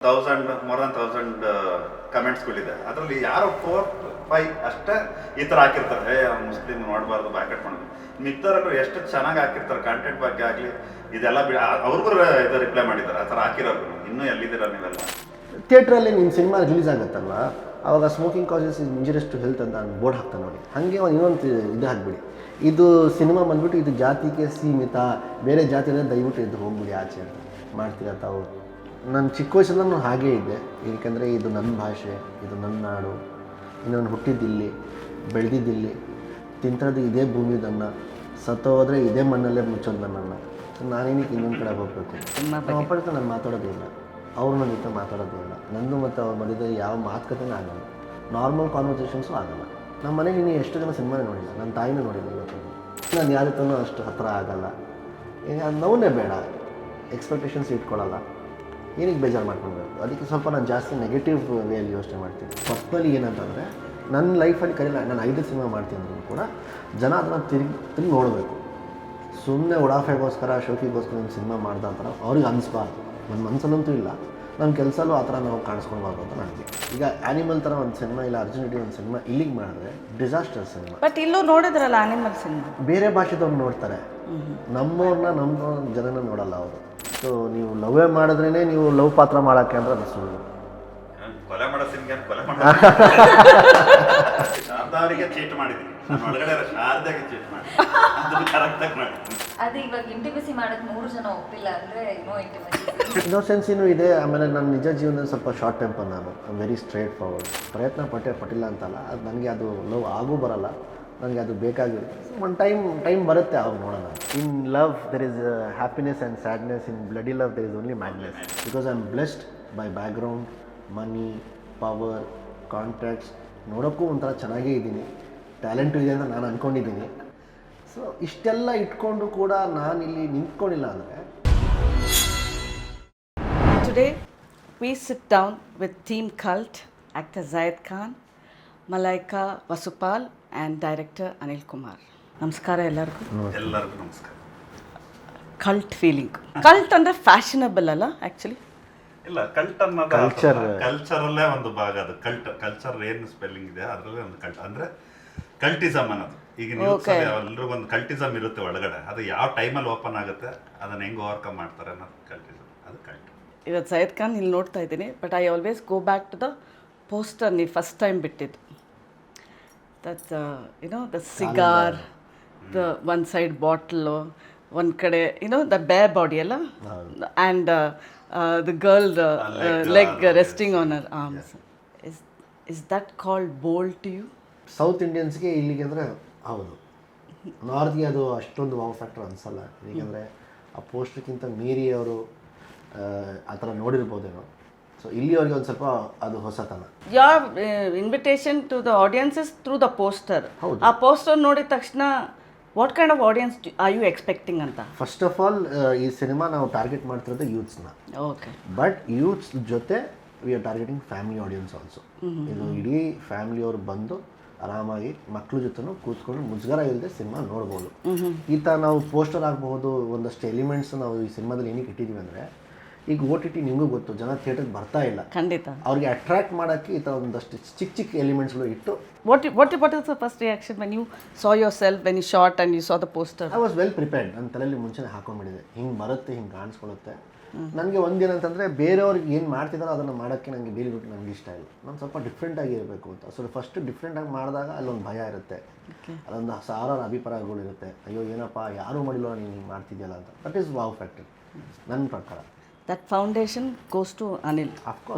More than 1000 ಕಮೆಂಟ್ಸ್ಗಳಿದೆ. ಅದರಲ್ಲಿ ಯಾರೋ 4-5 ಅಷ್ಟೇ ಈ ಥರ ಹಾಕಿರ್ತಾರೆ, ಮುಸ್ಲಿಂ ನೋಡಬಾರ್ದು, ಬ್ಯಾಕೆಟ್ ಮಾಡೋದು. ಮಿಕ್ಕದವರೆಲ್ಲರೂ ಎಷ್ಟು ಚೆನ್ನಾಗಿ ಹಾಕಿರ್ತಾರೆ ಕಂಟೆಂಟ್ ಬಗ್ಗೆ ಆಗಲಿ ಇದೆಲ್ಲ ಅವ್ರಿಗೂ ಇದು ರಿಪ್ಲೈ ಮಾಡಿದ್ದಾರೆ. ಆ ಥರ ಹಾಕಿರೋರು ಇನ್ನೂ ಎಲ್ಲಿದ್ದೀರ ನೀವೆಲ್ಲ? ಥಿಯೇಟ್ರಲ್ಲಿ ನಿಮ್ಮ ಸಿನಿಮಾ ರಿಲೀಸ್ ಆಗುತ್ತಲ್ವ, ಆವಾಗ smoking causes is injurious to health ಅಂತ ಬೋರ್ಡ್ ಹಾಕ್ತಾನೆ ನೋಡಿ. ಹಾಗೆ ಇನ್ನೊಂದು ಇದು ಹಾಕ್ಬಿಡಿ, ಇದು ಸಿನಿಮಾ ಬಂದ್ಬಿಟ್ಟು ಇದು ಜಾತಿಗೆ ಸೀಮಿತ, ಬೇರೆ ಜಾತಿಯಲ್ಲೇ ದಯವಿಟ್ಟು ಇದು ಹೋಗ್ಬಿಡಿ ಆಚೆ ಅಂತ ಮಾಡ್ತೀರ ತಾವು. ನಾನು ಚಿಕ್ಕ ವಯಸ್ಸಲ್ಲೂ ಹಾಗೇ ಇದ್ದೆ, ಏಕೆಂದರೆ ಇದು ನನ್ನ ಭಾಷೆ, ಇದು ನನ್ನ ನಾಡು, ಇನ್ನೊಂದು ಹುಟ್ಟಿದ್ದಿಲ್ಲಿ, ಬೆಳೆದಿದ್ದಿಲ್ಲಿ, ತಿಂತದ್ದು ಇದೇ ಭೂಮಿದನ್ನು, ಸತ್ತೋದ್ರೆ ಇದೇ ಮಣ್ಣಲ್ಲೇ ಮುಚ್ಚೋದು ನನ್ನನ್ನು. ನಾನೇನಕ್ಕೆ ಇನ್ನೊಂದು ಕಡೆ ಹೋಗಬೇಕು? ನಮ್ಮ ಅಪ್ಪ ಜೊತೆ ನಾನು ಮಾತಾಡೋದೇ ಇಲ್ಲ, ಅವ್ರು ನನ್ನ ಜೊತೆ ಮಾತಾಡೋದೇ ಇಲ್ಲ. ನಂದು ಮತ್ತು ಅವ್ರ ಮಧ್ಯದಲ್ಲಿ ಯಾವ ಮಾತುಕತೆನೂ ಆಗಲ್ಲ, ನಾರ್ಮಲ್ ಕಾನ್ವರ್ಸೇಷನ್ಸು ಆಗಲ್ಲ. ನಮ್ಮ ಮನೇಲಿ ನೀನು ಎಷ್ಟು ಜನ ಸಿನಿಮಾನೇ ನೋಡಿಲ್ಲ, ನನ್ನ ತಾಯಿನೂ ನೋಡಿಲ್ಲ ಇವತ್ತು. ನಾನು ಯಾರ ಜೊತೆನೂ ಅಷ್ಟು ಹತ್ತಿರ ಆಗಲ್ಲ. ಈಗ ನೋವೇ ಬೇಡ, ಎಕ್ಸ್ಪೆಕ್ಟೇಷನ್ಸ್ ಇಟ್ಕೊಳ್ಳಲ್ಲ, ಏನಕ್ಕೆ ಬೇಜಾರು ಮಾಡ್ಕೊಳ್ಬೇಕು. ಅದಕ್ಕೆ ಸ್ವಲ್ಪ ನಾನು ಜಾಸ್ತಿ ನೆಗೆಟಿವ್ ವೇಯಲ್ಲಿ ಯೋಚನೆ ಮಾಡ್ತೀನಿ. ಪರ್ಸ್ನಲಿ ಏನಂತಂದರೆ ನನ್ನ ಲೈಫಲ್ಲಿ ಕರೀಲ್ಲ, ನಾನು 5 ಸಿನಿಮಾ ಮಾಡ್ತೀನಿ ಅಂದ್ರೂ ಕೂಡ ಜನ ಅದನ್ನು ತಿರುಗಿ ನೋಡಬೇಕು. ಸುಮ್ಮನೆ ಉಡಾಫೆಗೋಸ್ಕರ ಶೋಕಿಗೋಸ್ಕರ ಒಂದು ಸಿನಿಮಾ ಮಾಡ್ದ ಆ ಥರ ಅವ್ರಿಗೆ ಅನಿಸ್ಬಾರ್ದು. ನನ್ನ ಮನಸ್ಸಲ್ಲಂತೂ ಇಲ್ಲ, ನನ್ನ ಕೆಲಸಲ್ಲೂ ಆ ಥರ ನಾವು ಕಾಣಿಸ್ಕೊಳ್ಬಾರ್ದು ಅಂತ ನನಗೆ. ಈಗ ಆ್ಯನಿಮಲ್ ಥರ ಒಂದು ಸಿನಿಮಾ ಇಲ್ಲ ಅರ್ಜುನಿಟಿ ಒಂದು ಸಿನಿಮಾ ಇಲ್ಲಿಗೆ ಮಾಡಿದ್ರೆ ಡಿಸಾಸ್ಟರ್ ಸಿನಿಮಾ. ಬಟ್ ಇಲ್ಲೂ ನೋಡಿದ್ರಲ್ಲ ಆನಿಮಲ್ ಸಿನಿಮಾ, ಬೇರೆ ಭಾಷೆದವ್ರು ನೋಡ್ತಾರೆ, ನಮ್ಮವ್ರನ್ನ ನಮ್ಮ ಜನನ ನೋಡಲ್ಲ ಅವರು. ಸೊ ನೀವು ಲವ್ವೇ ಮಾಡಿದ್ರೇ ನೀವು ಲವ್ ಪಾತ್ರ ಮಾಡೋಕ್ಕೆ ಅಂದ್ರೆ ಅದು ಸುಳ್ಳು. ಕೊಲೆ ಮಾಡೋ ಸಿನ್ಗೆ ಕೊಲೆ ಮಾಡೋ ಶಾರದಾವರಿಗೆ ಚೀಟ್ ಮಾಡಿದ್ದೀನಿ, ಒಳಗಡೆ ಶಾರದಾಗೆ ಚೀಟ್ ಮಾಡಿ ಅದನ್ನು ಕರೆಕ್ಟಾಗಿ ಮಾಡಿ. ಅದು ಇವಾಗ ಇಂಟಿಮೆಸಿ ಮಾಡೋದು 3 ಜನ ಒಪ್ಪಿಲ್ಲ ಅಂದರೆ ನೋ ಇಂಟಿಮೆಸಿ. ಇನ್ನೋಸೆನ್ಸಿನೂ ಇದೆ. ಆಮೇಲೆ ನನ್ನ ನಿಜ ಜೀವನದಲ್ಲಿ ಸ್ವಲ್ಪ ಶಾರ್ಟ್ ಟೆಂಪರ್, ನಾನು ವೆರಿ ಸ್ಟ್ರೇಟ್ ಫಾರ್ವರ್ಡ್. ಪ್ರಯತ್ನ ಪಟ್ಟಿಲ್ಲ ಅಂತಲ್ಲ, ಅದು ನನಗೆ ಅದು ಲವ್ ಆಗೂ ಬರಲ್ಲ, ನನಗೆ ಅದು ಬೇಕಾಗಿರುತ್ತೆ. ಒಂದು ಟೈಮ್ ಬರುತ್ತೆ, ಅವಾಗ ನೋಡೋಣ. In love there is happiness and sadness, in bloody love there is only madness. Because I am blessed by background, money, power, contacts. ನೋಡೋಕ್ಕೂ ಒಂಥರ ಚೆನ್ನಾಗೇ ಇದ್ದೀನಿ, ಟ್ಯಾಲೆಂಟು ಇದೆ ಅಂತ ನಾನು ಅಂದ್ಕೊಂಡಿದ್ದೀನಿ. ಸೊ ಇಷ್ಟೆಲ್ಲ ಇಟ್ಕೊಂಡು ಕೂಡ ನಾನು ಇಲ್ಲಿ ನಿಂತ್ಕೊಂಡಿಲ್ಲ ಅಂದರೆ. Today we sit down with Team Cult, actor Zayed Khan, Malaika Vasupal and director Anil Kumar. ನಮಸ್ಕಾರ ಎಲ್ಲರಿಗೂ. ಎಲ್ಲರಿಗೂ ನಮಸ್ಕಾರ. ಕಲ್ಟ್ ಫೀಲಿಂಗ್, ಕಲ್ಟ್ ಅಂದರೆ ಫ್ಯಾಷನಬಲ್ ಅಲ್ಲ ಆ್ಯಕ್ಚುಲಿ? ಇಲ್ಲ, ಕಲ್ಟ್ ಅನ್ನೋದು ಕಲ್ಚರಲ್ಲೇ ಒಂದು ಭಾಗ. ಅದು ಕಲ್ಚರ್ ಏನು ಸ್ಪೆಲ್ಲಿಂಗ್ ಇದೆ ಅದರಲ್ಲೇ ಒಂದು ಕಲ್ಟ್ ಅಂದರೆ ಕಲ್ಟಿಸಮ್ ಅನ್ನೋದು. ಈಗ ಎಲ್ರಿಗೂ ಒಂದು ಕಲ್ಟಿಸಮ್ ಇರುತ್ತೆ ಒಳಗಡೆ, ಅದು ಯಾವ ಟೈಮಲ್ಲಿ ಓಪನ್ ಆಗುತ್ತೆ, ಅದನ್ನು ಹೆಂಗೆ ಓವರ್ಕಮ್ ಮಾಡ್ತಾರೆ ಅನ್ನೋದು ಕಲ್ಟಿಸಮ್, ಅದು ಕಲ್ಟ್. ಇವತ್ತು ಸೈಯದ್ ಖಾನ್ ಇಲ್ಲಿ ನೋಡ್ತಾ ಇದ್ದೀನಿ, but I always go back to the poster ನೀವು ಫಸ್ಟ್ ಟೈಮ್ ಬಿಟ್ಟಿದ್ದು. That the cigar, the one side bottle, ಒಂದು ಕಡೆ ದ ಬೇರ್ ಬಾಡಿ ಅಲ್ಲ, and the girl leg resting on her arms. Is that called bold to you? South ಇಂಡಿಯನ್ಸ್ಗೆ ಇಲ್ಲಿಗೆ ಅಂದರೆ ಹೌದು, ನಾರ್ತ್ಗೆ ಅದು ಅಷ್ಟೊಂದು ವಾವ್ ಫ್ಯಾಕ್ಟರ್ ಅನಿಸಲ್ಲ. ಏಕೆಂದರೆ ಆ ಪೋಸ್ಟರ್ಗಿಂತ ಮೀರಿ ಅವರು ಆ ಥರ ನೋಡಿರ್ಬೋದೇನೋ. ಸೊ ಇಲ್ಲಿ ಅವ್ರಿಗೆ ಒಂದು ಸ್ವಲ್ಪ ಅದು ಹೊಸತನ. Your invitation to the audience is through the poster. ಆ ಪೋಸ್ಟರ್ ನೋಡಿದ ತಕ್ಷಣ what kind of audience are you expecting ಅಂತ? ಫಸ್ಟ್ ಆಫ್ ಆಲ್ ಈ ಸಿನಿಮಾ ನಾವು ಟಾರ್ಗೆಟ್ ಮಾಡ್ತಿರೋದು ಯೂತ್ಸ್ನ. ಓಕೆ. ಬಟ್ ಯೂತ್ಸ್ ಜೊತೆ we are targeting family audience also. ಇದು ಇಡೀ ಫ್ಯಾಮಿಲಿಯವ್ರು ಬಂದು ಆರಾಮಾಗಿ ಮಕ್ಳ ಜೊತೆನೂ ಕೂತ್ಕೊಂಡು ಮುಜುಗರ ಇಲ್ಲದೆ ಸಿನಿಮಾ ನೋಡ್ಬೋದು. ಈ ಥರ ನಾವು ಪೋಸ್ಟರ್ ಆಗಬಹುದು, ಒಂದಷ್ಟು ಎಲಿಮೆಂಟ್ಸ್ ನಾವು ಈ ಸಿನಿಮಾದಲ್ಲಿ ಏನಕ್ಕೆ ಇಟ್ಟಿದ್ದೀವಿ ಅಂದರೆ, ಈಗ OTT ನಿಮಗೂ ಗೊತ್ತು, ಜನ ಥಿಯೇಟರ್ಗೆ ಬರ್ತಾ ಇಲ್ಲ, ಖಂಡಿತ ಅವ್ರಿಗೆ ಅಟ್ರಾಕ್ಟ್ ಮಾಡೋಕ್ಕೆ ಈ ಥರ ಒಂದಷ್ಟು ಚಿಕ್ಕ ಎಲಿಮೆಂಟ್ಸ್ಗಳು ಇಟ್ಟು. What is the first reaction when you saw yourself, when you shot and you saw the poster? I was well prepared. ನನ್ನ ತಲೆಯಲ್ಲಿ ಮುಂಚೆನೇ ಹಾಕೊಂಡ್ಬಿಟ್ಟಿದೆ, ಹಿಂಗೆ ಬರುತ್ತೆ, ಹಿಂಗೆ ಕಾಣಿಸ್ಕೊಳ್ಳುತ್ತೆ. ನನಗೆ ಒಂದೇನಂತಂದರೆ ಬೇರೆಯವ್ರಿಗೆ ಏನು ಮಾಡ್ತಿದ್ದಾರೋ ಅದನ್ನು ಮಾಡೋಕ್ಕೆ ನನಗೆ ಡೈಲಿ ರೂಟ್ ನನಗೆ ಇಷ್ಟ ಇಲ್ಲ. ನಾನು ಸ್ವಲ್ಪ ಡಿಫ್ರೆಂಟಾಗಿ ಇರಬೇಕು ಅಂತ. ಸೊ ಫಸ್ಟ್ ಡಿಫ್ರೆಂಟಾಗಿ ಮಾಡಿದಾಗ ಅಲ್ಲೊಂದು ಭಯ ಇರುತ್ತೆ, ಅಲ್ಲೊಂದು ಸಾವಿರಾರು ಅಭಿಪ್ರಾಯಗಳಿರುತ್ತೆ, ಅಯ್ಯೋ ಏನಪ್ಪ ಯಾರೂ ಮಾಡಿಲ್ಲ ನೀನು ಹಿಂಗೆ ಮಾಡ್ತಿದ್ಯಲ್ಲ ಅಂತ. ದಟ್ ಈಸ್ ವಾವ್ ಫ್ಯಾಕ್ಟರ್ ನನ್ನ ಪ್ರಕಾರ. That foundation goes to Anil,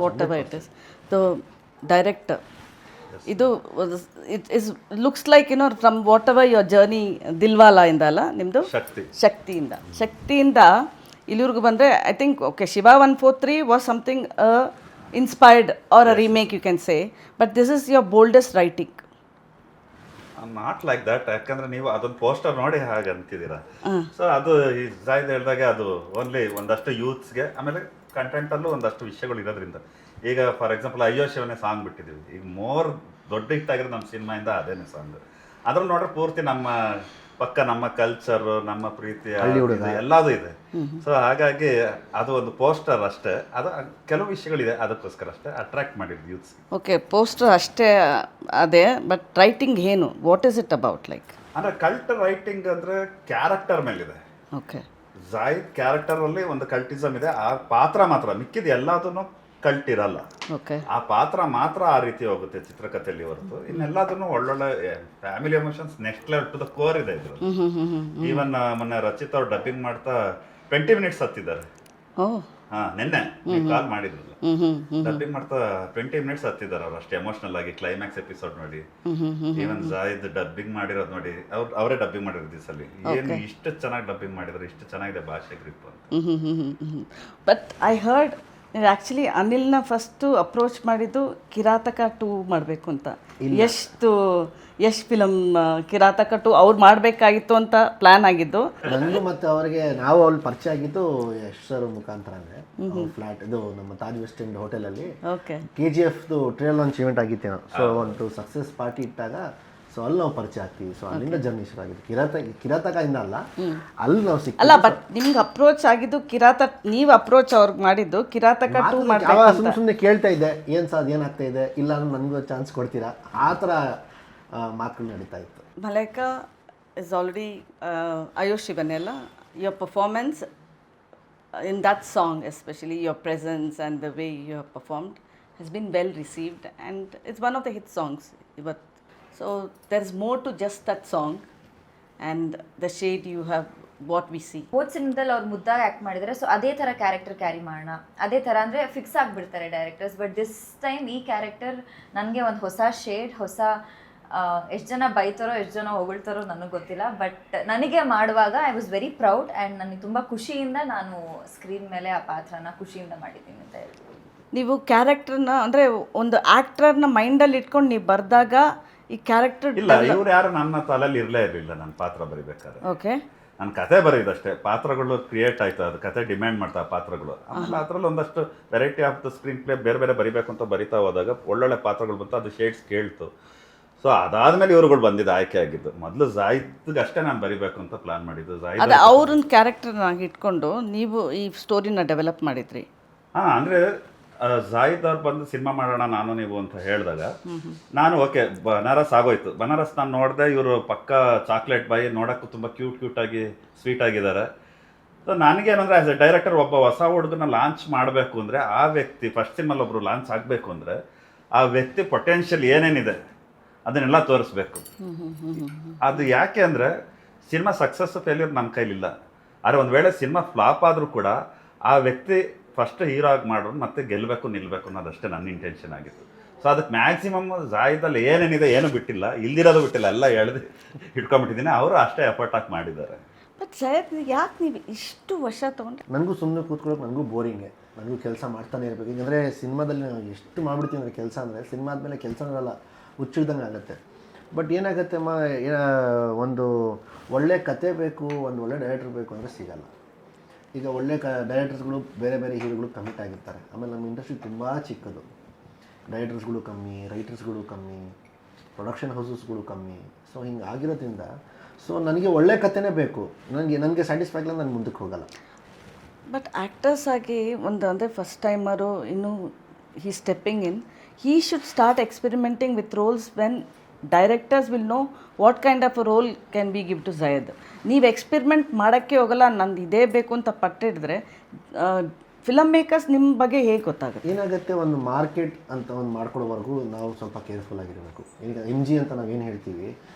whatever it is. The director. It looks like, from whatever your journey, Dilwala indala, nimdu? Shaktiinda, ಇಲ್ಲಿವರೆಗೂ ಬಂದರೆ I think okay Shiva 143 was something inspired or a remake you can say, but this is your boldest writing. Not like that, ಯಾಕಂದರೆ ನೀವು ಅದೊಂದು poster ನೋಡಿ ಹಾಗೆ ಅಂತಿದ್ದೀರಾ. So ಅದು ಈ ಜಾಯ್ದು ಹೇಳಿದಾಗೆ ಅದು ಓನ್ಲಿ ಒಂದಷ್ಟು ಯೂತ್ಸ್ಗೆ, ಆಮೇಲೆ ಕಂಟೆಂಟಲ್ಲೂ ಒಂದಷ್ಟು ವಿಷಯಗಳು ಇರೋದ್ರಿಂದ. ಈಗ ಫಾರ್ ಎಕ್ಸಾಂಪಲ್ ಅಯ್ಯೋ ಶಿವನೇ ಸಾಂಗ್ ಬಿಟ್ಟಿದ್ದೀವಿ, ಈಗ ಮೋರ್ ದೊಡ್ಡ ಹಿಟ್ಟಾಗಿರೋದು ನಮ್ಮ ಸಿನಿಮಾಯಿಂದ ಅದೇನೇ ಸಾಂಗ್. ಅದ್ರಲ್ಲಿ ನೋಡ್ರೆ ಪೂರ್ತಿ ನಮ್ಮ ಪಕ್ಕ ನಮ್ಮ ಕಲ್ಚರ್, ನಮ್ಮ ಪ್ರೀತಿ ಹಳ್ಳಿ ಹುಡುಗ. ಎಲ್ಲದೂ ಇದೆ. ಸೊ ಹಾಗಾಗಿ ಅದು ಒಂದು ಪೋಸ್ಟರ್ ಅಷ್ಟೇ, ಅದು ಕೆಲವು ವಿಷಯಗಳಿದೆ ಅದಕ್ಕೋಸ್ಕರ ಅಷ್ಟೇ ಅಟ್ರಾಕ್ಟ್ ಮಾಡಿದ್ದು ಯೂತ್ಸ್. ಓಕೆ, ಪೋಸ್ಟರ್ ಅಷ್ಟೇ ಅದೇ, ಬಟ್ ರೈಟಿಂಗ್ ಏನು, what is it about like? ಅಂದರೆ ಕಲ್ಟ್ ರೈಟಿಂಗ್ ಅಂದರೆ ಕ್ಯಾರೆಕ್ಟರ್ ಮೇಲಿದೆ. ಓಕೆ, ಜಾಹಿದ್ ಕ್ಯಾರೆಕ್ಟರಲ್ಲಿ ಒಂದು ಕಲ್ಟಿಸಮ್ ಇದೆ, ಆ ಪಾತ್ರ ಮಾತ್ರ, ಮಿಕ್ಕಿದ ಎಲ್ಲದನ್ನು ಕಲ್ಟ್ ಇರಲ್ಲ. ಓಕೆ, ಆ ಪಾತ್ರ ಮಾತ್ರ ಆ ರೀತಿ ಹೋಗುತ್ತೆ ಚಿತ್ರಕಥೆಯಲ್ಲಿ ಹೊರತು ಇನ್ನೆಲ್ಲದನ್ನು ಒಳ್ಳೊಳ್ಳೆ family emotions next level to the core ಇದೆ ಇದ್ರಲ್ಲಿ. ಈವನ್ ಮೊನ್ನೆ ರಚಿತ್ ಅವ್ರು ಡಬ್ಬಿಂಗ್ ಮಾಡ್ತಾ 20 ಮಿನಿಟ್ಸ್ ಹತ್ತಿದ್ದಾರೆ. ಓ, ನಿನ್ನೆ ಕಾಲ್ ಮಾಡಿದ್ರಲ್ಲ, ಡಬ್ಬಿಂಗ್ ಮಾಡ್ತಾ 20 ಮಿನಿಟ್ಸ್ ಹತ್ತಿದ್ದಾರೆ ಅವ್ರು, ಅಷ್ಟೇ ಎಮೋಷನಲ್ ಆಗಿ. ಕ್ಲೈಮ್ಯಾಕ್ಸ್ ಎಪಿಸೋಡ್ ನೋಡಿ, ಈವನ್ ಜಾಹಿದ್ ಡಬ್ಬಿಂಗ್ ಮಾಡಿರೋದು ನೋಡಿ, ಅವರೇ ಡಬ್ಬಿಂಗ್ ಮಾಡಿರೋದು ಈ ಸಲ. ಏನು ಇಷ್ಟು ಚೆನ್ನಾಗಿ ಡಬ್ಬಿಂಗ್ ಮಾಡಿದ್ರು, ಇಷ್ಟು ಚೆನ್ನಾಗಿದೆ ಭಾಷೆ ಗ್ರಿಪ್ ಅಂತ. ಬಟ್ ಐ ಹರ್ಡ್ ನೀವು ಆ್ಯಕ್ಚುಲಿ ಅನಿಲ್ನ ಫಸ್ಟು ಅಪ್ರೋಚ್ ಮಾಡಿದ್ದು ಕಿರಾತಕ 2 ಮಾಡಬೇಕು ಅಂತ. ಯಶ್ ಫಿಲಮ್ ಕಿರಾತಕ 2 ಅವ್ರು ಮಾಡಬೇಕಾಗಿತ್ತು ಅಂತ ಪ್ಲ್ಯಾನ್ ಆಗಿದ್ದು. ನನಗೂ ಮತ್ತು ಅವರಿಗೆ ನಾವು ಅಲ್ಲಿ ಪರಿಚಯ ಆಗಿದ್ದು ಯಶ್ ಸರ್ ಮುಖಾಂತರನೇ. ಫ್ಲಾಟ್ ಇದು ನಮ್ಮ ತಾಜ್ ವೆಸ್ಟ್ ಎಂಡ್ ಹೋಟೆಲಲ್ಲಿ ಓಕೆ, KGFದು ಟ್ರೇಲ್ ಲಾಂಚ್ ಇವೆಂಟ್ ಆಗಿತ್ತೇನೋ. ಸೊ ಒಂದು ಸಕ್ಸಸ್ ಪಾರ್ಟಿ ಇಟ್ಟಾಗ ಸೊ ಅಲ್ಲಿ ನಾವು ಪರಿಚಯ ಆಗ್ತೀವಿ. ಸೊ ಅಲ್ಲಿಂದ ಜರ್ನಿ ಶುರು ಆಗಿದ್ದು. ಕಿರಾತಕದಿಂದ ಅಲ್ಲ, ಅಲ್ಲಿ ನಾವು ಅಲ್ಲ, ಬಟ್ ನಿಮ್ಗೆ ಅಪ್ರೋಚ್ ಆಗಿದ್ದು ನೀವು ಅಪ್ರೋಚ್ ಅವ್ರಿಗೆ ಮಾಡಿದ್ದು ಕಿರಾತಕ 2 ಮಾಡಬೇಕು. ಸುಮ್ಮನೆ ಕೇಳ್ತಾ ಇದ್ದೆ, ಏನು ಸರ್ ಏನಾಗ್ತಾ ಇದೆ, ಇಲ್ಲ ನನಗೂ ಚಾನ್ಸ್ ಕೊಡ್ತೀರಾ, ಆ ಥರ ಮಾತುಗಳು ನಡೀತಾ ಇತ್ತು. ಮಲೈಕಾ ಇಸ್ ಆಲ್ರೆಡಿ ಆಯುಷ್ ಇವನ್ನೆಲ್ಲ your performance in that song, especially your presence and the way you have performed, has been well received, and it's one of the hit songs. So there is more to just that song and the shade you have, what we see. ಹೋದ ಸಿನಿಮಾದಲ್ಲಿ ಅವ್ರು ಮುದ್ದಾಗಿ act ಮಾಡಿದ್ದಾರೆ, so ಅದೇ ಥರ character carry ಮಾಡೋಣ, ಅದೇ ಥರ ಅಂದರೆ ಫಿಕ್ಸ್ ಆಗಿಬಿಡ್ತಾರೆ ಡೈರೆಕ್ಟರ್ಸ್. ಬಟ್ ದಿಸ್ ಟೈಮ್ ಈ ಕ್ಯಾರೆಕ್ಟರ್ ನನಗೆ ಒಂದು ಹೊಸ ಶೇಡ್, ಹೊಸ ಎಷ್ಟು ಜನ ಬೈತಾರೋ ಎಷ್ಟು ಜನ ಹೊಗಳ್ತಾರೋ ನನಗೆ ಗೊತ್ತಿಲ್ಲ, ಬಟ್ ನನಗೆ ಮಾಡುವಾಗ I was very proud and ನನಗೆ ತುಂಬ ಖುಷಿಯಿಂದ ನಾನು ಸ್ಕ್ರೀನ್ ಮೇಲೆ ಆ ಪಾತ್ರನ ಖುಷಿಯಿಂದ ಮಾಡಿದ್ದೀನಿ ಅಂತ ಹೇಳ್ತೀನಿ. ನೀವು ಕ್ಯಾರೆಕ್ಟರ್ನ ಅಂದರೆ ಒಂದು ಆ್ಯಕ್ಟರ್ನ ಮೈಂಡಲ್ಲಿ ಇಟ್ಕೊಂಡು ನೀವು ಬರೆದಾಗ ಈ ಕ್ಯಾರೆಕ್ಟರ್ ಇಲ್ಲ, ಇವ್ರು ಯಾರು ನನ್ನ ತಲೆಯಲ್ಲಿ ಇರಲೇ ಇರಲಿಲ್ಲ ನನ್ನ ಪಾತ್ರ ಬರಿಬೇಕಾದ್ರೆ. ಓಕೆ, ನನ್ನ ಕತೆ ಬರೀದಷ್ಟೇ, ಪಾತ್ರಗಳು ಕ್ರಿಯೇಟ್ ಆಯ್ತು, ಅದು ಕತೆ ಡಿಮ್ಯಾಂಡ್ ಮಾಡ್ತಾ ಪಾತ್ರಗಳು. ಆಮೇಲೆ ಅದರಲ್ಲಿ ಒಂದಷ್ಟು variety of the screen play ಬೇರೆ ಬೇರೆ ಬರಿಬೇಕು ಅಂತ ಬರಿತಾ ಹೋದಾಗ ಒಳ್ಳೊಳ್ಳೆ ಪಾತ್ರಗಳು ಬಂತು, ಅದು ಶೇಡ್ಸ್ ಕೇಳ್ತು. ಸೊ ಅದಾದ್ಮೇಲೆ ಇವ್ರುಗಳು ಬಂದಿದ್ದು ಆಯ್ಕೆ ಆಗಿದ್ದು. ಮೊದಲು ಜಾಹಿದ್ಗೆ ಅಷ್ಟೇ ನಾನು ಬರಿಬೇಕು ಅಂತ ಪ್ಲಾನ್ ಮಾಡಿದ್ದು. ಅದು ಅವ್ರನ್ನ ಕ್ಯಾರೆಕ್ಟರ್ನಾಗಿ ಇಟ್ಕೊಂಡು ನೀವು ಈ ಸ್ಟೋರಿನ ಡೆವಲಪ್ ಮಾಡಿದ್ರಿ. ಹಾಂ, ಅಂದರೆ ಜಾಹಿದ್ ಅವ್ರು ಬಂದು ಸಿನಿಮಾ ಮಾಡೋಣ ನಾನು ನೀವು ಅಂತ ಹೇಳಿದಾಗ ನಾನು ಓಕೆ, ಬನಾರಸ್ ಆಗೋಯ್ತು. ಬನಾರಸ್ ನಾನು ನೋಡಿದೆ, ಇವರು ಪಕ್ಕ ಚಾಕ್ಲೇಟ್ ಬಾಯಿ, ನೋಡೋಕ್ಕೂ ತುಂಬ ಕ್ಯೂಟಾಗಿ ಸ್ವೀಟ್ ಆಗಿದ್ದಾರೆ. ಸೊ ನನಗೇನಂದರೆ ಆ್ಯಸ್ ಎ ಡೈರೆಕ್ಟರ್ ಒಬ್ಬ ಹೊಸ ಹುಡುಗನ ಲಾಂಚ್ ಮಾಡಬೇಕು ಅಂದರೆ ಆ ವ್ಯಕ್ತಿ ಫಸ್ಟ್ ಸಿನಿಮಲ್ಲಿ ಒಬ್ಬರು ಲಾಂಚ್ ಆಗಬೇಕು ಅಂದರೆ ಆ ವ್ಯಕ್ತಿ ಪೊಟೆನ್ಷಿಯಲ್ ಏನೇನಿದೆ ಅದನ್ನೆಲ್ಲ ತೋರಿಸ್ಬೇಕು. ಅದು ಯಾಕೆ ಅಂದರೆ ಸಿನಿಮಾ ಸಕ್ಸಸ್ ಫೇಲ್ಯೂರ್ ನಮ್ಮ ಕೈಲಿಲ್ಲ. ಆದರೆ ಒಂದು ವೇಳೆ ಸಿನಿಮಾ ಫ್ಲಾಪ್ ಆದರೂ ಕೂಡ ಆ ವ್ಯಕ್ತಿ ಫಸ್ಟ್ ಹೀರೋ ಆಗಿ ಮಾಡೋರು ಮತ್ತೆ ಗೆಲ್ಲಬೇಕು ನಿಲ್ಲಬೇಕು ಅನ್ನೋದಷ್ಟೇ ನನ್ನ ಇಂಟೆನ್ಷನ್ ಆಗಿತ್ತು. ಸೊ ಅದಕ್ಕೆ ಮ್ಯಾಕ್ಸಿಮಮ್ ಜಾಹಿದಲ್ಲಿ ಏನೇನಿದೆ ಏನು ಬಿಟ್ಟಿಲ್ಲ, ಇಲ್ದಿರೋದು ಬಿಟ್ಟಿಲ್ಲ, ಎಲ್ಲ ಎಳೆದು ಇಟ್ಕೊಂಡ್ಬಿಟ್ಟಿದ್ದೀನಿ. ಅವರು ಅಷ್ಟೇ ಎಫರ್ಟ್ ಹಾಕಿ ಮಾಡಿದ್ದಾರೆ. ಬಟ್ ಜಾಹಿದ್, ಯಾಕೆ ನೀವು ಇಷ್ಟು ವರ್ಷ ತೊಗೊಂಡ್ರೆ? ನನಗೂ ಸುಮ್ಮನೆ ಕೂತ್ಕೊಳ್ಳೋಕೆ ನನಗೂ ಬೋರಿಂಗೆ, ನನಗೂ ಕೆಲಸ ಮಾಡ್ತಾನೆ ಇರಬೇಕು. ಈಗಂದರೆ ಸಿನಿಮಾದಲ್ಲಿ ನಾವು ಎಷ್ಟು ಮಾಡ್ಬಿಡ್ತೀವಿ ಅಂದರೆ ಕೆಲಸ ಅಂದರೆ ಸಿನಿಮಾ ಆದಮೇಲೆ ಕೆಲಸ ಇರಲ್ಲ, ಹುಚ್ಚಿಡ್ದಂಗೆ ಆಗುತ್ತೆ. ಬಟ್ ಏನಾಗುತ್ತೆ ಒಂದು ಒಳ್ಳೆ ಕತೆ ಬೇಕು, ಒಂದು ಒಳ್ಳೆ ಡೈರೆಕ್ಟರ್ ಬೇಕು ಅಂದರೆ ಸಿಗಲ್ಲ. ಈಗ ಒಳ್ಳೆ ಡೈರೆಕ್ಟರ್ಸ್ಗಳು ಬೇರೆ ಬೇರೆ ಹೀರೋಗಳು ಕಮಿಟ್ ಆಗಿರ್ತಾರೆ. ಆಮೇಲೆ ನಮ್ಮ ಇಂಡಸ್ಟ್ರಿ ತುಂಬ ಚಿಕ್ಕದು, ಡೈರೆಕ್ಟರ್ಸ್ಗಳು ಕಮ್ಮಿ, ರೈಟರ್ಸ್ಗಳು ಕಮ್ಮಿ, ಪ್ರೊಡಕ್ಷನ್ ಹೌಸಸ್ಗಳು ಕಮ್ಮಿ. ಸೊ ಹಿಂಗೆ ಆಗಿರೋದ್ರಿಂದ ಸೊ ನನಗೆ ಒಳ್ಳೆ ಕತೆನೇ ಬೇಕು. ನನಗೆ ಸ್ಯಾಟಿಸ್ಫೈ ಇಲ್ಲ, ನಾನು ಮುಂದಕ್ಕೆ ಹೋಗಲ್ಲ. ಬಟ್ ಆ್ಯಕ್ಟರ್ಸ್ ಆಗಿ ಒಂದು ಅಂದರೆ ಫಸ್ಟ್ ಟೈಮರು ಇನ್ನೂ he stepping in, he should start experimenting with roles when directors will know what kind of a role can be give to Zayed. ನೀವು ಎಕ್ಸ್ಪೆರಿಮೆಂಟ್ ಮಾಡೋಕ್ಕೆ ಹೋಗಲ್ಲ, ನಂದು ಇದೇ ಬೇಕು ಅಂತ ಪಟ್ಟಿಡಿದ್ರೆ ಫಿಲಮ್ ಮೇಕರ್ಸ್ ನಿಮ್ಮ ಬಗ್ಗೆ ಹೇಗೆ ಗೊತ್ತಾಗುತ್ತೆ? ಏನಾಗುತ್ತೆ, ಒಂದು ಮಾರ್ಕೆಟ್ ಅಂತ ಒಂದು ಮಾಡ್ಕೊಳ್ಳೋವರೆಗೂ ನಾವು ಸ್ವಲ್ಪ ಕೇರ್ಫುಲ್ ಆಗಿರಬೇಕು. ಈಗ MG ಅಂತ ನಾವೇನು ಹೇಳ್ತೀವಿ,